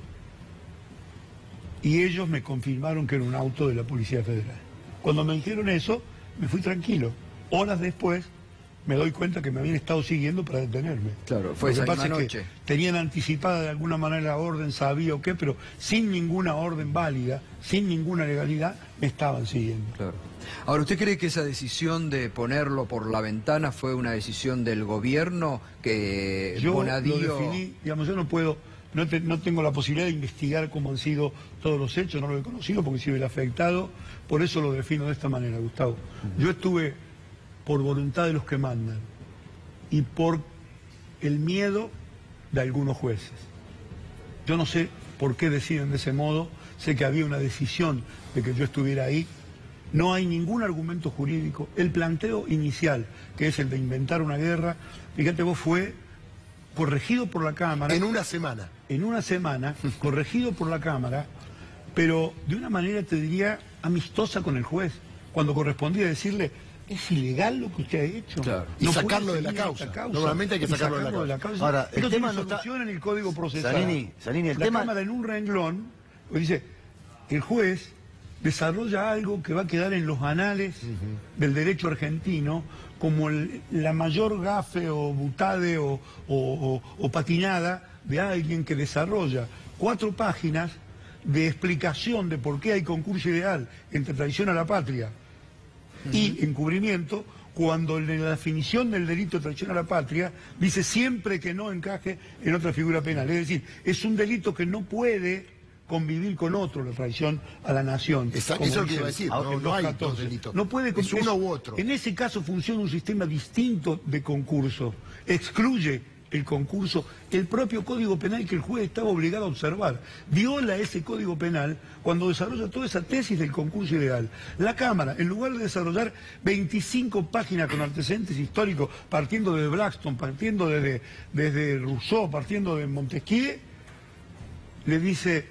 Y ellos me confirmaron que era un auto de la Policía Federal. Cuando me dijeron eso, me fui tranquilo. Horas después me doy cuenta que me habían estado siguiendo para detenerme. Claro, fue esa misma noche. Que tenían anticipada de alguna manera la orden, sabía o qué, pero sin ninguna orden válida, sin ninguna legalidad, me estaban siguiendo. Claro. Ahora, ¿usted cree que esa decisión de ponerlo por la ventana fue una decisión del gobierno que Bonadío... Yo lo definí, digamos, yo no tengo la posibilidad de investigar cómo han sido todos los hechos, no lo he conocido porque soy el afectado, por eso lo defino de esta manera, Gustavo. Yo estuve por voluntad de los que mandan y por el miedo de algunos jueces. Yo no sé por qué deciden de ese modo, sé que había una decisión de que yo estuviera ahí, no hay ningún argumento jurídico. El planteo inicial, que es el de inventar una guerra, fíjate vos, fue corregido por la Cámara. En una semana. En una semana, corregido por la Cámara, pero de una manera, te diría, amistosa con el juez, cuando correspondía decirle, es ilegal lo que usted ha hecho. Claro. Y No sacarlo puede de la seguir causa. esta Normalmente hay que sacarlo de la causa. Ahora, pero el tema tiene no está... solución en el Código Procesal. Sanini, el la tema... Cámara en un renglón dice, el juez desarrolla algo que va a quedar en los anales del derecho argentino como la mayor gafe o butade o patinada de alguien que desarrolla 4 páginas de explicación de por qué hay concurso ideal entre traición a la patria y encubrimiento, cuando en la definición del delito de traición a la patria dice siempre que no encaje en otra figura penal. Es decir, es un delito que no puede convivir con otro, la traición a la nación. Exacto, eso es lo que iba a decir, no hay dos delitos. No puede, es uno u otro. En ese caso funciona un sistema distinto de concurso, excluye el concurso, el propio Código Penal que el juez estaba obligado a observar. Viola ese Código Penal cuando desarrolla toda esa tesis del concurso ideal. La Cámara, en lugar de desarrollar 25 páginas con antecedentes históricos, partiendo de Blackstone, partiendo desde Rousseau, partiendo de Montesquieu, le dice,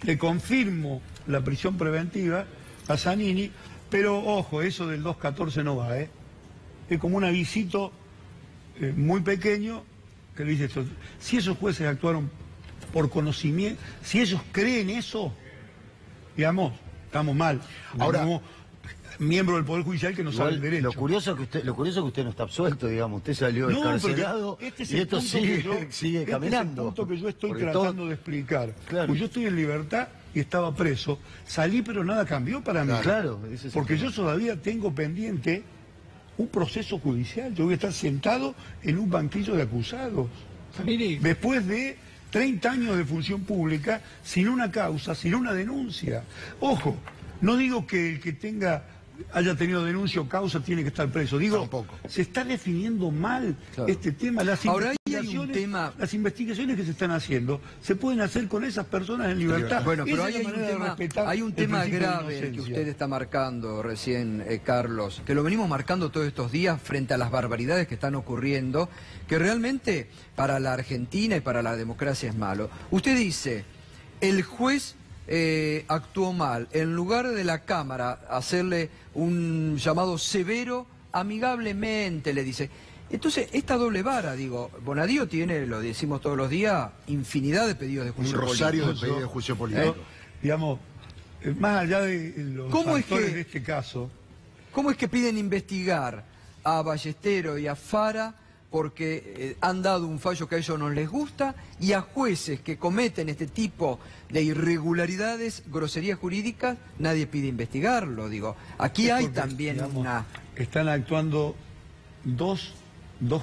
le confirmo la prisión preventiva a Zanini, pero ojo, eso del 214 no va, Es como un avisito muy pequeño, que le dice esto. Si esos jueces actuaron por conocimiento, si ellos creen eso, digamos, estamos mal. Ahora, como miembro del Poder Judicial que no sabe el derecho. Lo curioso es que usted no está absuelto, digamos. Usted salió encarcelado y esto sigue caminando. Es el punto que yo estoy Porque tratando de explicar. Claro. Pues yo estoy en libertad y estaba preso. Salí, pero nada cambió para mí. Claro. Porque yo todavía tengo pendiente un proceso judicial. Yo voy a estar sentado en un banquillo de acusados. Después de 30 años de función pública, sin una causa, sin una denuncia. Ojo, no digo que el que haya tenido denuncia o causa tiene que estar preso. Digo, tampoco. Se está definiendo mal este tema. Ahora hay un tema... Las investigaciones que se están haciendo se pueden hacer con esas personas en libertad. Bueno, pero Esa hay un tema principio de grave que inocencia. usted está marcando recién, Carlos, que lo venimos marcando todos estos días frente a las barbaridades que están ocurriendo, que realmente para la Argentina y para la democracia es malo. Usted dice, el juez actuó mal, en lugar de la Cámara hacerle un llamado severo, amigablemente le dice. Entonces, esta doble vara, digo, Bonadío tiene, lo decimos todos los días, infinidad de pedidos de juicio político. Un rosario de pedidos de juicio político. Digamos, más allá de los factores de este caso. ¿Cómo es que piden investigar a Ballesteros y a Fara porque han dado un fallo que a ellos no les gusta, y a jueces que cometen este tipo de irregularidades, groserías jurídicas, nadie pide investigarlo? Digo, aquí hay también, digamos, una... Están actuando dos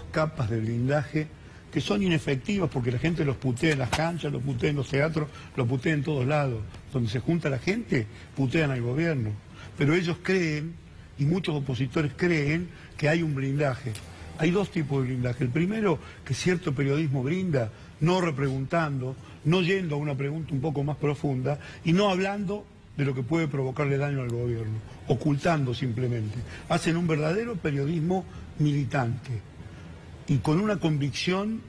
capas de blindaje que son inefectivas porque la gente los putea en las canchas, los putea en los teatros, los putea en todos lados. Donde se junta la gente, putean al gobierno. Pero ellos creen, y muchos opositores creen, que hay un blindaje. Hay dos tipos de blindaje. El primero, que cierto periodismo brinda, no repreguntando, no yendo a una pregunta un poco más profunda y no hablando de lo que puede provocarle daño al gobierno, ocultando simplemente. Hacen un verdadero periodismo militante y con una convicción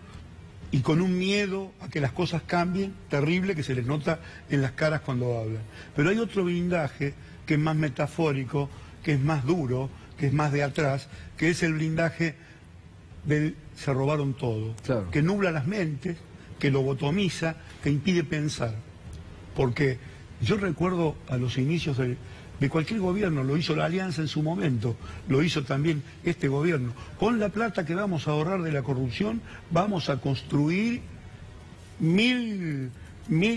y con un miedo a que las cosas cambien terrible que se les nota en las caras cuando hablan. Pero hay otro blindaje que es más metafórico, que es más duro, que es más de atrás, que es el blindaje del se robaron todo, claro, que nubla las mentes, que lobotomiza, que impide pensar. Porque yo recuerdo a los inicios de cualquier gobierno, lo hizo la Alianza en su momento, lo hizo también este gobierno. Con la plata que vamos a ahorrar de la corrupción, vamos a construir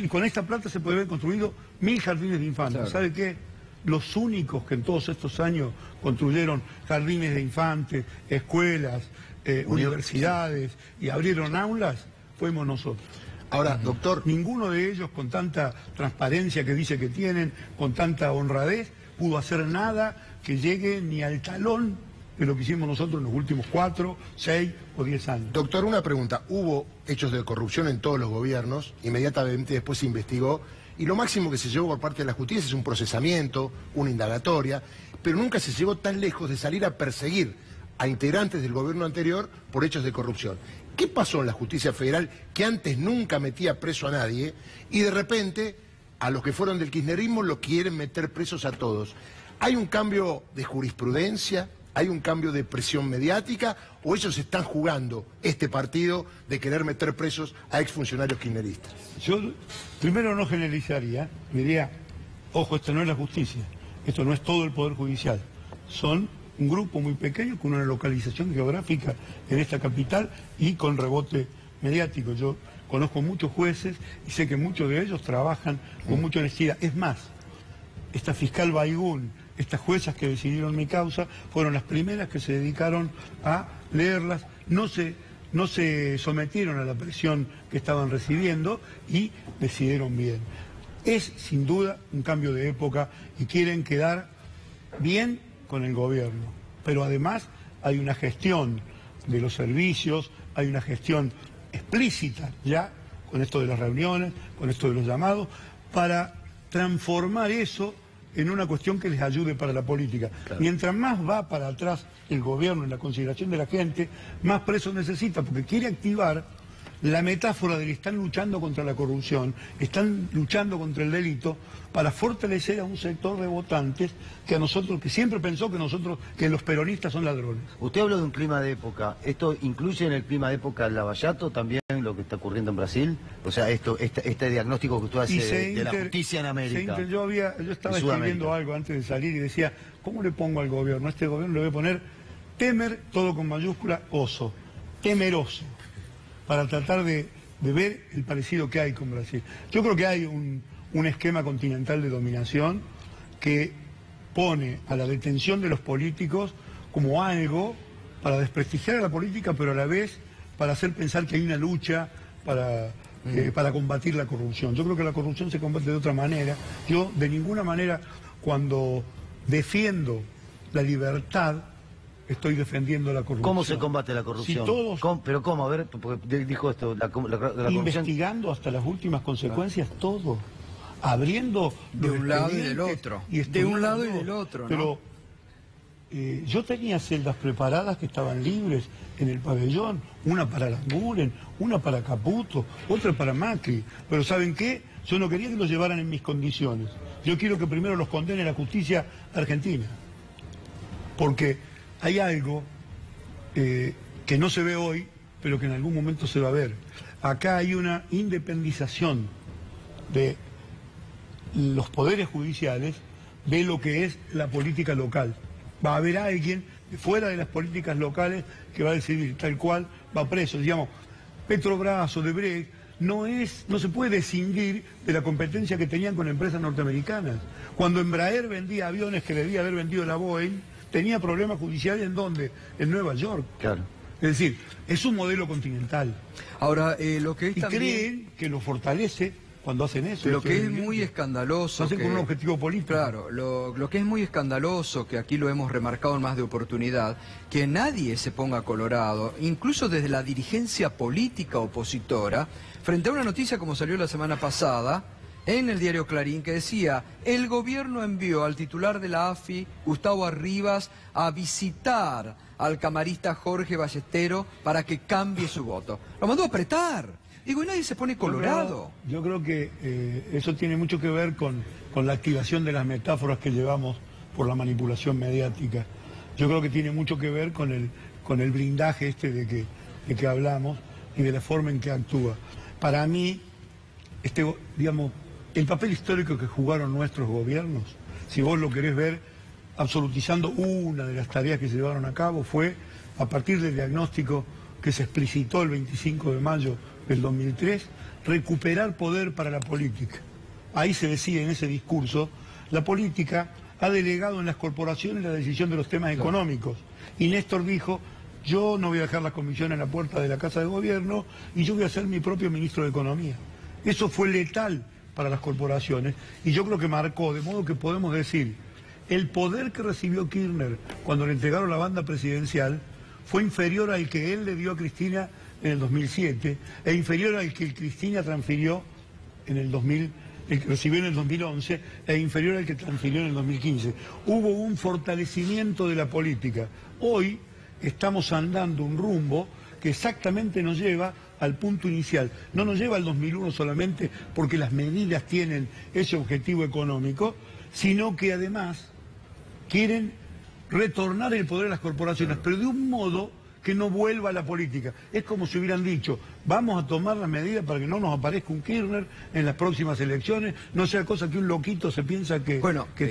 con esta plata se puede haber construido 1000 jardines de infantes. Claro. ¿Sabe qué? Los únicos que en todos estos años construyeron jardines de infantes, escuelas, universidades y abrieron aulas, fuimos nosotros. Ahora, doctor... Ninguno de ellos, con tanta transparencia que dice que tienen, con tanta honradez, pudo hacer nada que llegue ni al talón de lo que hicimos nosotros en los últimos 4, 6 o 10 años. Doctor, una pregunta. Hubo hechos de corrupción en todos los gobiernos, inmediatamente después se investigó, y lo máximo que se llevó por parte de la justicia es un procesamiento, una indagatoria, pero nunca se llegó tan lejos de salir a perseguir a integrantes del gobierno anterior por hechos de corrupción. ¿Qué pasó en la justicia federal que antes nunca metía preso a nadie y de repente a los que fueron del kirchnerismo lo quieren meter presos a todos? ¿Hay un cambio de jurisprudencia? ¿Hay un cambio de presión mediática? ¿O ellos están jugando este partido de querer meter presos a exfuncionarios kirchneristas? Yo primero no generalizaría, diría, ojo, esto no es la justicia, esto no es todo el Poder Judicial, son un grupo muy pequeño con una localización geográfica en esta capital y con rebote mediático. Yo conozco muchos jueces y sé que muchos de ellos trabajan con mucha honestidad. Es más, esta fiscal Baigún, estas juezas que decidieron mi causa, fueron las primeras que se dedicaron a leerlas, no se sometieron a la presión que estaban recibiendo y decidieron bien. Es sin duda un cambio de época y quieren quedar bien con el gobierno, pero además hay una gestión de los servicios, hay una gestión explícita ya con esto de las reuniones, con esto de los llamados, para transformar eso en una cuestión que les ayude para la política. Claro. Mientras más va para atrás el gobierno en la consideración de la gente, más presos necesita, porque quiere activar la metáfora de que están luchando contra la corrupción, están luchando contra el delito, para fortalecer a un sector de votantes que a nosotros, que siempre pensó que los peronistas son ladrones. Usted habló de un clima de época. ¿Esto incluye en el clima de época el Lavallato también lo que está ocurriendo en Brasil? O sea, este diagnóstico que usted hace de la justicia en América. Yo estaba escribiendo algo antes de salir y decía, ¿cómo le pongo al gobierno? A este gobierno le voy a poner temer, todo con mayúscula, oso, temeroso, para tratar de ver el parecido que hay con Brasil. Yo creo que hay un esquema continental de dominación que pone a la detención de los políticos como algo para desprestigiar a la política, pero a la vez para hacer pensar que hay una lucha para combatir la corrupción. Yo creo que la corrupción se combate de otra manera. Yo de ninguna manera, cuando defiendo la libertad, estoy defendiendo la corrupción. ¿Cómo se combate la corrupción? Si todos... ¿Pero cómo? A ver, porque dijo esto, la corrupción... Investigando hasta las últimas consecuencias, todo. Abriendo... De un lado y del otro. De un lado y del otro, ¿no? Pero yo tenía celdas preparadas que estaban libres en el pabellón. Una para Languren, una para Caputo, otra para Macri. Pero ¿saben qué? Yo no quería que los llevaran en mis condiciones. Yo quiero que primero los condene la justicia argentina. Porque hay algo que no se ve hoy, pero que en algún momento se va a ver. Acá hay una independización de los poderes judiciales de lo que es la política local. Va a haber alguien fuera de las políticas locales que va a decidir tal cual va preso. Digamos, Petrobras, Odebrecht, no se puede escindir de la competencia que tenían con empresas norteamericanas. Cuando Embraer vendía aviones que debía haber vendido la Boeing, tenía problemas judiciales ¿en dónde? En Nueva York. Claro. Es decir, es un modelo continental. Ahora, lo que es también... creen que lo fortalece cuando hacen eso. Lo que es muy escandaloso... Lo hacen con un objetivo político. Claro, lo que es muy escandaloso, que aquí lo hemos remarcado en más de oportunidad, que nadie se ponga colorado, incluso desde la dirigencia política opositora, frente a una noticia como salió la semana pasada en el diario Clarín, que decía: el gobierno envió al titular de la AFI, Gustavo Arribas, a visitar al camarista Jorge Ballestero para que cambie su voto. Lo mandó a apretar. Digo, y nadie se pone colorado. Yo creo que eso tiene mucho que ver con la activación de las metáforas que llevamos por la manipulación mediática. Yo creo que tiene mucho que ver con el blindaje de que hablamos y de la forma en que actúa. Para mí, digamos, el papel histórico que jugaron nuestros gobiernos, si vos lo querés ver, absolutizando una de las tareas que se llevaron a cabo, fue a partir del diagnóstico que se explicitó el 25 de mayo del 2003, recuperar poder para la política. Ahí se decía en ese discurso, la política ha delegado en las corporaciones la decisión de los temas económicos. Y Néstor dijo, yo no voy a dejar la comisión en la puerta de la Casa de Gobierno y yo voy a ser mi propio ministro de Economía. Eso fue letal para las corporaciones y yo creo que marcó, de modo que podemos decir, el poder que recibió Kirchner cuando le entregaron la banda presidencial fue inferior al que él le dio a Cristina en el 2007, e inferior al que Cristina transfirió en el 2000, el que recibió en el 2011, e inferior al que transfirió en el 2015. Hubo un fortalecimiento de la política. Hoy estamos andando un rumbo que exactamente nos lleva al punto inicial. No nos lleva al 2001 solamente porque las medidas tienen ese objetivo económico, sino que además quieren retornar el poder a las corporaciones, pero de un modo que no vuelva a la política. Es como si hubieran dicho, vamos a tomar las medidas para que no nos aparezca un Kirchner en las próximas elecciones, no sea cosa que un loquito se piensa que,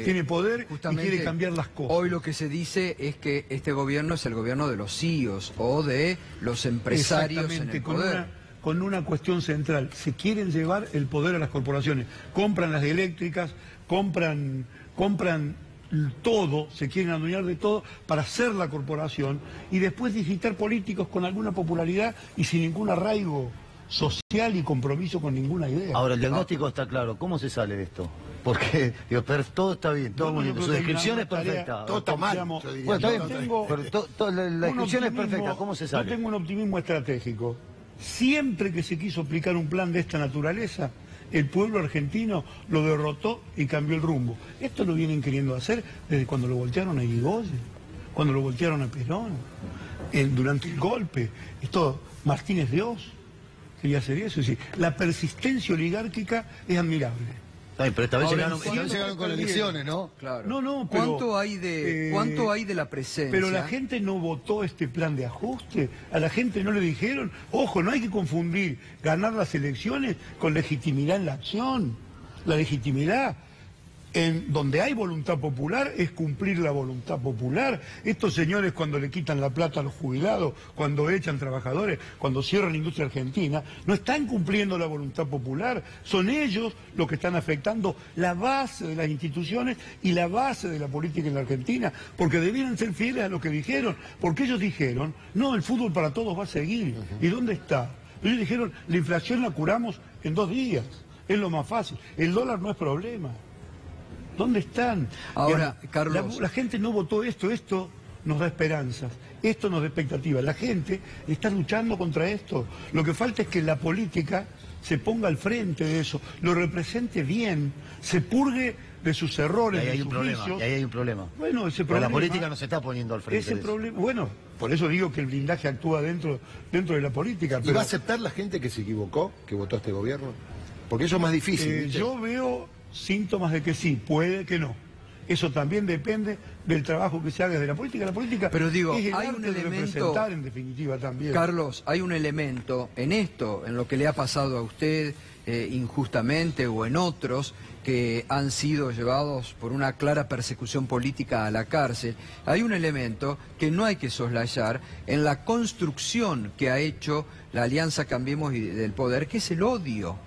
tiene poder y quiere cambiar las cosas. Hoy lo que se dice es que este gobierno es el gobierno de los CEOs o de los empresarios en el poder. Con una cuestión central, se quieren llevar el poder a las corporaciones, compran las eléctricas, compran todo, se quieren adueñar de todo para ser la corporación y después digitar políticos con alguna popularidad y sin ningún arraigo social y compromiso con ninguna idea. Ahora, el diagnóstico está claro. ¿Cómo se sale de esto? Porque digo, pero todo está bien, todo muy bien. Su descripción es perfecta. Todo está mal. Bueno, está bien, pero la descripción es perfecta. ¿Cómo se sale? Yo tengo un optimismo estratégico. Siempre que se quiso aplicar un plan de esta naturaleza, el pueblo argentino lo derrotó y cambió el rumbo. Esto lo vienen queriendo hacer desde cuando lo voltearon a Irigoyen, cuando lo voltearon a Perón, durante el golpe. Esto, Martínez de Oz quería hacer eso. Es decir, la persistencia oligárquica es admirable. Ay, pero esta vez llegaron con elecciones, ¿no? Claro. No, pero, ¿Cuánto hay de la presencia? Pero la gente no votó este plan de ajuste, a la gente no le dijeron, ojo, no hay que confundir ganar las elecciones con legitimidad en la acción. La legitimidad en donde hay voluntad popular es cumplir la voluntad popular. Estos señores cuando le quitan la plata a los jubilados, cuando echan trabajadores, cuando cierran la industria argentina, no están cumpliendo la voluntad popular. Son ellos los que están afectando la base de las instituciones y la base de la política en la Argentina, porque debieran ser fieles a lo que dijeron, porque ellos dijeron, no, el fútbol para todos va a seguir. ¿Y dónde está? Ellos dijeron, la inflación la curamos en 2 días, es lo más fácil, el dólar no es problema. ¿Dónde están? Ahora, Carlos, la gente no votó esto nos da esperanzas, esto nos da expectativas. La gente está luchando contra esto. Lo que falta es que la política se ponga al frente de eso, lo represente bien, se purgue de sus errores, de sus vicios. Y ahí hay un problema. Bueno, ese pero problema... la política no se está poniendo al frente ese de eso. Problema, bueno, por eso digo que el blindaje actúa dentro de la política. ¿Y va a aceptar la gente que se equivocó, que votó a este gobierno? Porque eso es más difícil. Yo veo síntomas de que sí, puede que no. Eso también depende del trabajo que se haga desde la política. La política, pero digo, es el hay arte un de elemento, representar en definitiva también. Carlos, hay un elemento en esto, en lo que le ha pasado a usted injustamente o en otros que han sido llevados por una clara persecución política a la cárcel. Hay un elemento que no hay que soslayar en la construcción que ha hecho la Alianza Cambiemos del Poder, que es el odio.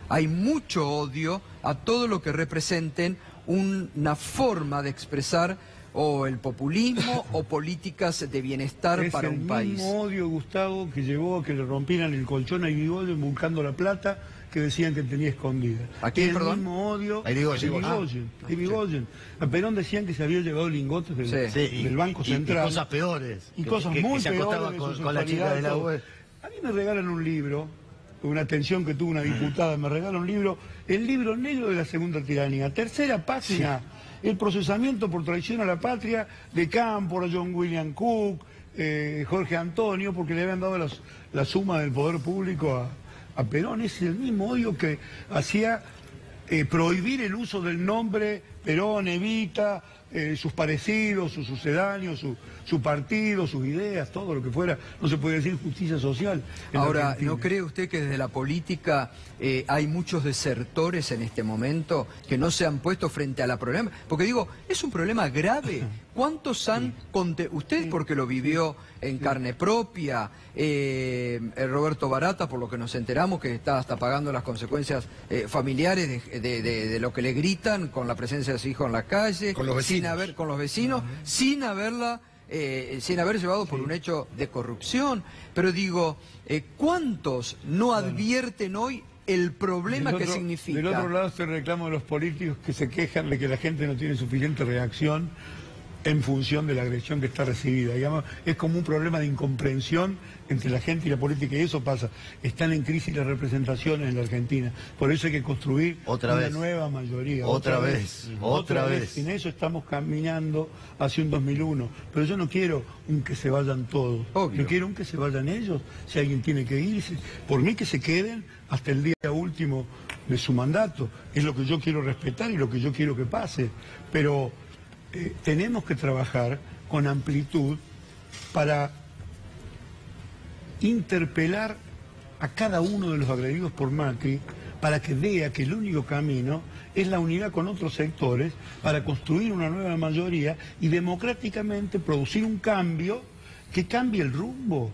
Hay mucho odio a todo lo que representen una forma de expresar o el populismo o políticas de bienestar para un país. Es el mismo odio, Gustavo, que llevó a que le rompieran el colchón a Irigoyen buscando la plata que decían que tenía escondida. ¿A quién, el perdón? Mismo odio a Irigoyen. A Perón decían que se había llevado lingotes del Banco Central. Y cosas peores. Y cosas muy se peores. acostaba con la chica de la web. A mí me regalan un libro, una atención que tuvo una diputada, me regalan un libro, el libro negro de la segunda tiranía, 3ª página, el procesamiento por traición a la patria de Cámpora, John William Cook, Jorge Antonio, porque le habían dado la suma del poder público a Perón. Es el mismo odio que hacía prohibir el uso del nombre Perón, Evita, sus parecidos, sus sucedáneos, su partido, sus ideas, todo lo que fuera. No se puede decir justicia social. Ahora, ¿no cree usted que desde la política hay muchos desertores en este momento que no se han puesto frente a la problema? Porque digo, es un problema grave. ¿Cuántos han... Usted porque lo vivió en carne propia, Roberto Barata, por lo que nos enteramos, que está hasta pagando las consecuencias familiares de lo que le gritan con la presencia de su hijo en la calle, con los vecinos, con los vecinos, sin haber llevado por un hecho de corrupción. Pero digo, ¿cuántos no advierten hoy el problema que significa? Del otro lado está el reclamo de los políticos que se quejan de que la gente no tiene suficiente reacción en función de la agresión que está recibida. Digamos, es como un problema de incomprensión entre la gente y la política, y eso pasa. Están en crisis las representaciones en la Argentina. Por eso hay que construir una nueva mayoría. Otra vez. En eso estamos caminando hacia un 2001. Pero yo no quiero un que se vayan todos. Yo quiero un que se vayan ellos. Si alguien tiene que irse, por mí que se queden hasta el día último de su mandato. Es lo que yo quiero respetar y lo que yo quiero que pase. Pero tenemos que trabajar con amplitud para interpelar a cada uno de los agredidos por Macri, para que vea que el único camino es la unidad con otros sectores para construir una nueva mayoría y democráticamente producir un cambio que cambie el rumbo.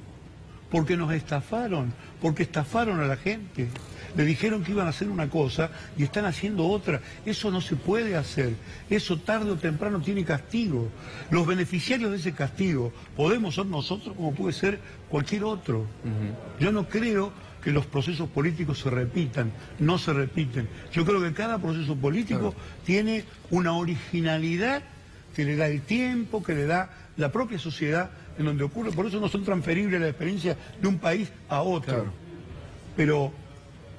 Porque nos estafaron, porque estafaron a la gente. Le dijeron que iban a hacer una cosa y están haciendo otra. Eso no se puede hacer. Eso tarde o temprano tiene castigo. Los beneficiarios de ese castigo podemos ser nosotros como puede ser cualquier otro. Yo no creo que los procesos políticos se repitan, no se repiten. Yo creo que cada proceso político tiene una originalidad que le da el tiempo, que le da la propia sociedad en donde ocurre. Por eso no son transferibles las experiencias de un país a otro. Pero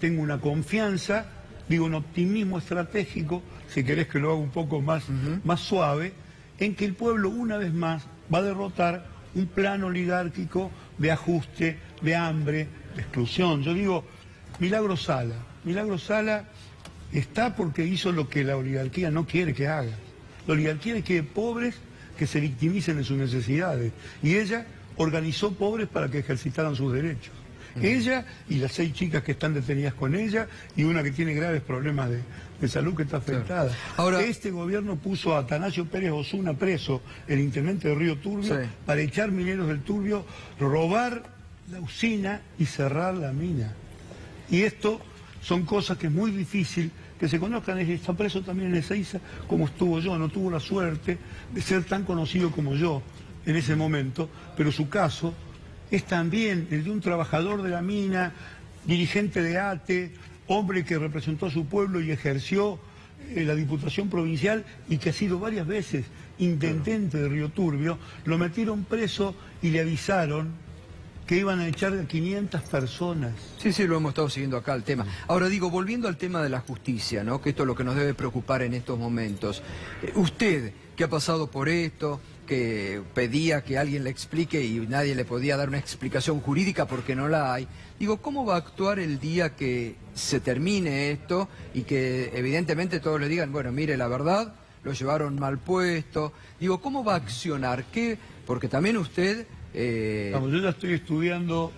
tengo una confianza, digo un optimismo estratégico, si querés que lo haga un poco más suave, en que el pueblo una vez más va a derrotar un plan oligárquico de ajuste, de hambre, de exclusión. Yo digo, Milagro Sala está porque hizo lo que la oligarquía no quiere que haga. La oligarquía quiere pobres que se victimicen en sus necesidades. Y ella organizó pobres para que ejercitaran sus derechos. Ella y las 6 chicas que están detenidas con ella y una que tiene graves problemas de salud que está afectada. Ahora, este gobierno puso a Atanasio Pérez Osuna preso, el intendente de Río Turbio, para echar mineros del Turbio, robar la usina y cerrar la mina. Y esto son cosas que es muy difícil que se conozcan. Está preso también en Ezeiza, como estuvo yo. No tuvo la suerte de ser tan conocido como yo en ese momento, pero su caso es también el de un trabajador de la mina, dirigente de ATE, hombre que representó a su pueblo y ejerció la Diputación Provincial y que ha sido varias veces intendente de Río Turbio. Lo metieron preso y le avisaron que iban a echar a 500 personas. Sí, lo hemos estado siguiendo acá el tema. Ahora digo, volviendo al tema de la justicia, ¿no? Que esto es lo que nos debe preocupar en estos momentos. Usted, que ha pasado por esto, que pedía que alguien le explique y nadie le podía dar una explicación jurídica porque no la hay. Digo, ¿cómo va a actuar el día que se termine esto y que evidentemente todos le digan, bueno, mire, la verdad, lo llevaron mal puesto? Digo, ¿cómo va a accionar? ¿Qué? Porque también usted... Vamos, yo ya estoy estudiando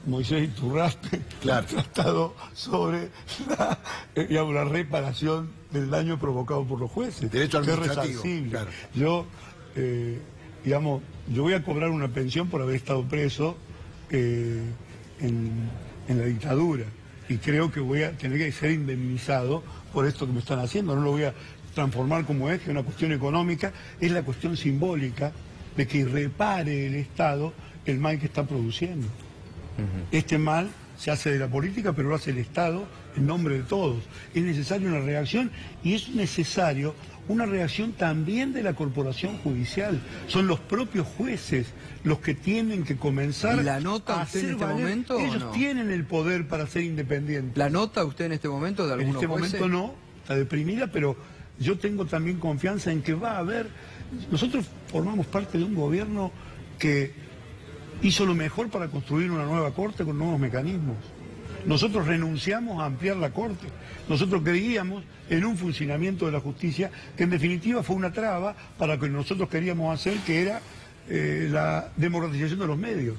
Moisés Iturraspe, tratado sobre la reparación del daño provocado por los jueces. Derecho administrativo. Yo... yo voy a cobrar una pensión por haber estado preso en la dictadura y creo que voy a tener que ser indemnizado por esto que me están haciendo. No lo voy a transformar como es, que es una cuestión económica, es la cuestión simbólica de que repare el Estado el mal que está produciendo. Este mal se hace de la política, pero lo hace el Estado en nombre de todos. Es necesaria una reacción y es necesario una reacción también de la corporación judicial. Son los propios jueces los que tienen que comenzar ¿Y la nota a usted hacer en este valer. momento? Ellos tienen el poder para ser independientes. ¿La nota usted en este momento de algunos jueces? En este momento no, está deprimida, pero yo tengo también confianza en que va a haber... Nosotros formamos parte de un gobierno que hizo lo mejor para construir una nueva corte con nuevos mecanismos. Nosotros renunciamos a ampliar la Corte. Nosotros creíamos en un funcionamiento de la justicia que en definitiva fue una traba para lo que nosotros queríamos hacer, que era la democratización de los medios.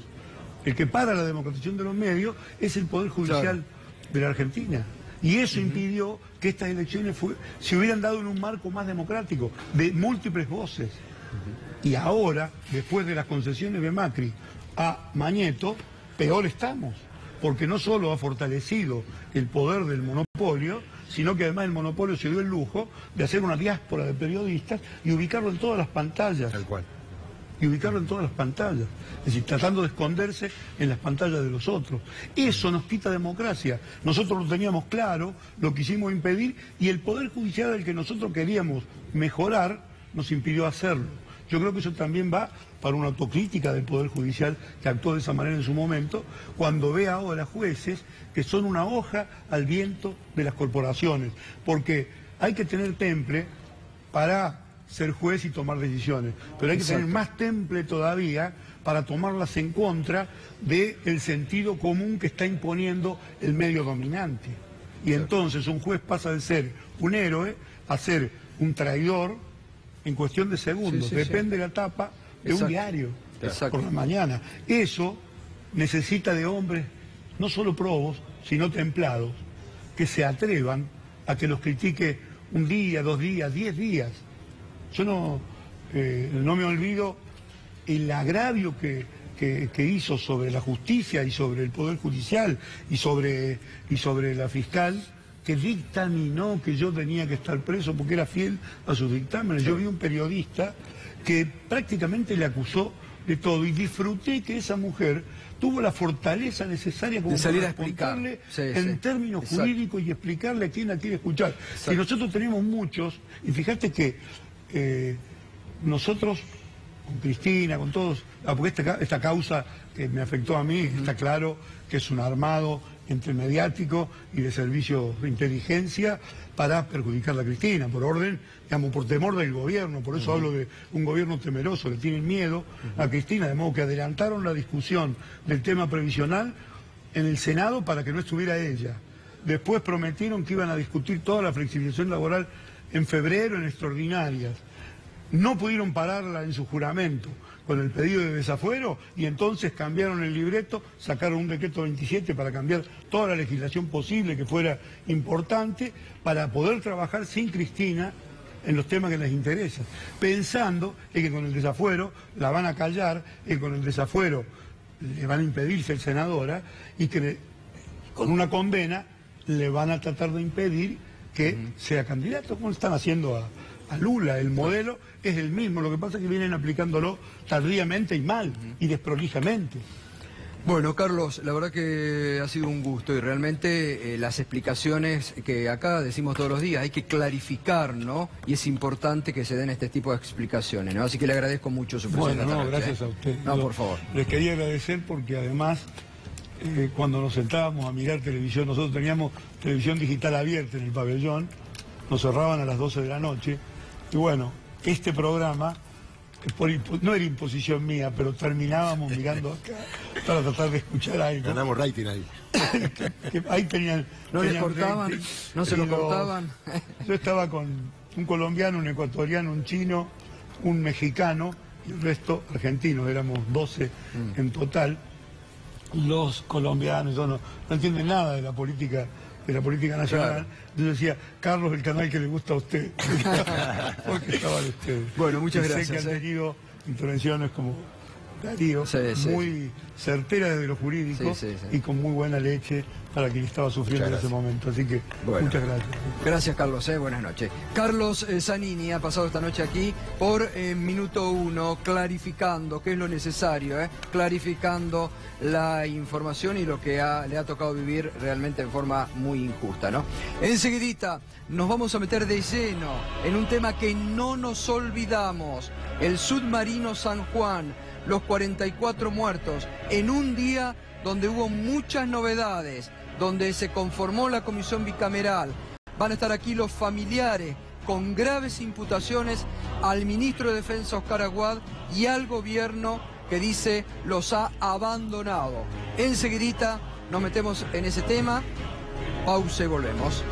El que para la democratización de los medios es el Poder Judicial de la Argentina. Y eso impidió que estas elecciones se hubieran dado en un marco más democrático, de múltiples voces. Y ahora, después de las concesiones de Macri a Mañeto, peor estamos. Porque no solo ha fortalecido el poder del monopolio, sino que además el monopolio se dio el lujo de hacer una diáspora de periodistas y ubicarlo en todas las pantallas. Tal cual. Y ubicarlo en todas las pantallas. Es decir, tratando de esconderse en las pantallas de los otros. Eso nos quita democracia. Nosotros lo teníamos claro, lo quisimos impedir, y el Poder Judicial al que nosotros queríamos mejorar nos impidió hacerlo. Yo creo que eso también va para una autocrítica del Poder Judicial que actuó de esa manera en su momento, cuando ve ahora jueces que son una hoja al viento de las corporaciones, porque hay que tener temple para ser juez y tomar decisiones, pero hay que tener más temple todavía para tomarlas en contra del sentido común que está imponiendo el medio dominante. Y entonces un juez pasa de ser un héroe a ser un traidor en cuestión de segundos. Depende de la tapa de un diario por la mañana. Eso necesita de hombres no solo probos, sino templados, que se atrevan a que los critique un día, 2 días, 10 días. Yo no me olvido el agravio que hizo sobre la justicia y sobre el Poder Judicial y sobre la fiscal, que dictaminó que yo tenía que estar preso porque era fiel a sus dictámenes. Yo vi un periodista que prácticamente le acusó de todo y disfruté que esa mujer tuvo la fortaleza necesaria como para responderle en términos jurídicos y explicarle a quien la quiere escuchar. Y nosotros tenemos muchos, y fíjate que nosotros, con Cristina, con todos, porque esta causa que me afectó a mí, está claro que es un armado entre mediático y de servicios de inteligencia para perjudicar a Cristina, por orden, digamos, por temor del gobierno. Por eso hablo de un gobierno temeroso, le tienen miedo a Cristina, de modo que adelantaron la discusión del tema previsional en el Senado para que no estuviera ella. Después prometieron que iban a discutir toda la flexibilización laboral en febrero en extraordinarias. No pudieron pararla en su juramento con el pedido de desafuero y entonces cambiaron el libreto, sacaron un decreto 27 para cambiar toda la legislación posible que fuera importante para poder trabajar sin Cristina en los temas que les interesan, pensando en que con el desafuero la van a callar, que con el desafuero le van a impedir ser senadora y que con una condena le van a tratar de impedir que sea candidato, como están haciendo a Lula. El modelo es el mismo, lo que pasa es que vienen aplicándolo tardíamente y mal y desprolijamente. Bueno, Carlos, la verdad que ha sido un gusto y realmente las explicaciones que acá decimos todos los días hay que clarificar, ¿no? Y es importante que se den este tipo de explicaciones, ¿no? Así que le agradezco mucho su presencia. Bueno, gracias a usted. No, por favor. Les quería agradecer porque además cuando nos sentábamos a mirar televisión, nosotros teníamos televisión digital abierta en el pabellón, nos cerraban a las 12 de la noche, y bueno, este programa, no era imposición mía, pero terminábamos mirando acá para tratar de escuchar algo. Ganamos rating ahí. Ahí tenían... ¿No les cortaban? ¿No se lo cortaban? Yo estaba con un colombiano, un ecuatoriano, un chino, un mexicano, y el resto argentinos, éramos 12 en total. Los colombianos no entienden nada de la política nacional. Claro. Yo decía, Carlos, el canal que le gusta a usted. Porque estaban ustedes. Bueno, muchas gracias. Sé que han tenido intervenciones como Darío, muy certeras desde lo jurídico y con muy buena leche para quien estaba sufriendo en ese momento. Así que muchas gracias. Gracias, Carlos. Buenas noches. Carlos Zanini ha pasado esta noche aquí por Minuto 1, clarificando qué es lo necesario, clarificando la información y lo que le ha tocado vivir realmente en forma muy injusta, ¿no? Enseguidita nos vamos a meter de lleno en un tema que no nos olvidamos, el submarino San Juan, los 44 muertos, en un día donde hubo muchas novedades, donde se conformó la comisión bicameral. Van a estar aquí los familiares con graves imputaciones al ministro de Defensa Oscar Aguad y al gobierno que dice los ha abandonado. Enseguidita nos metemos en ese tema. Pausa y volvemos.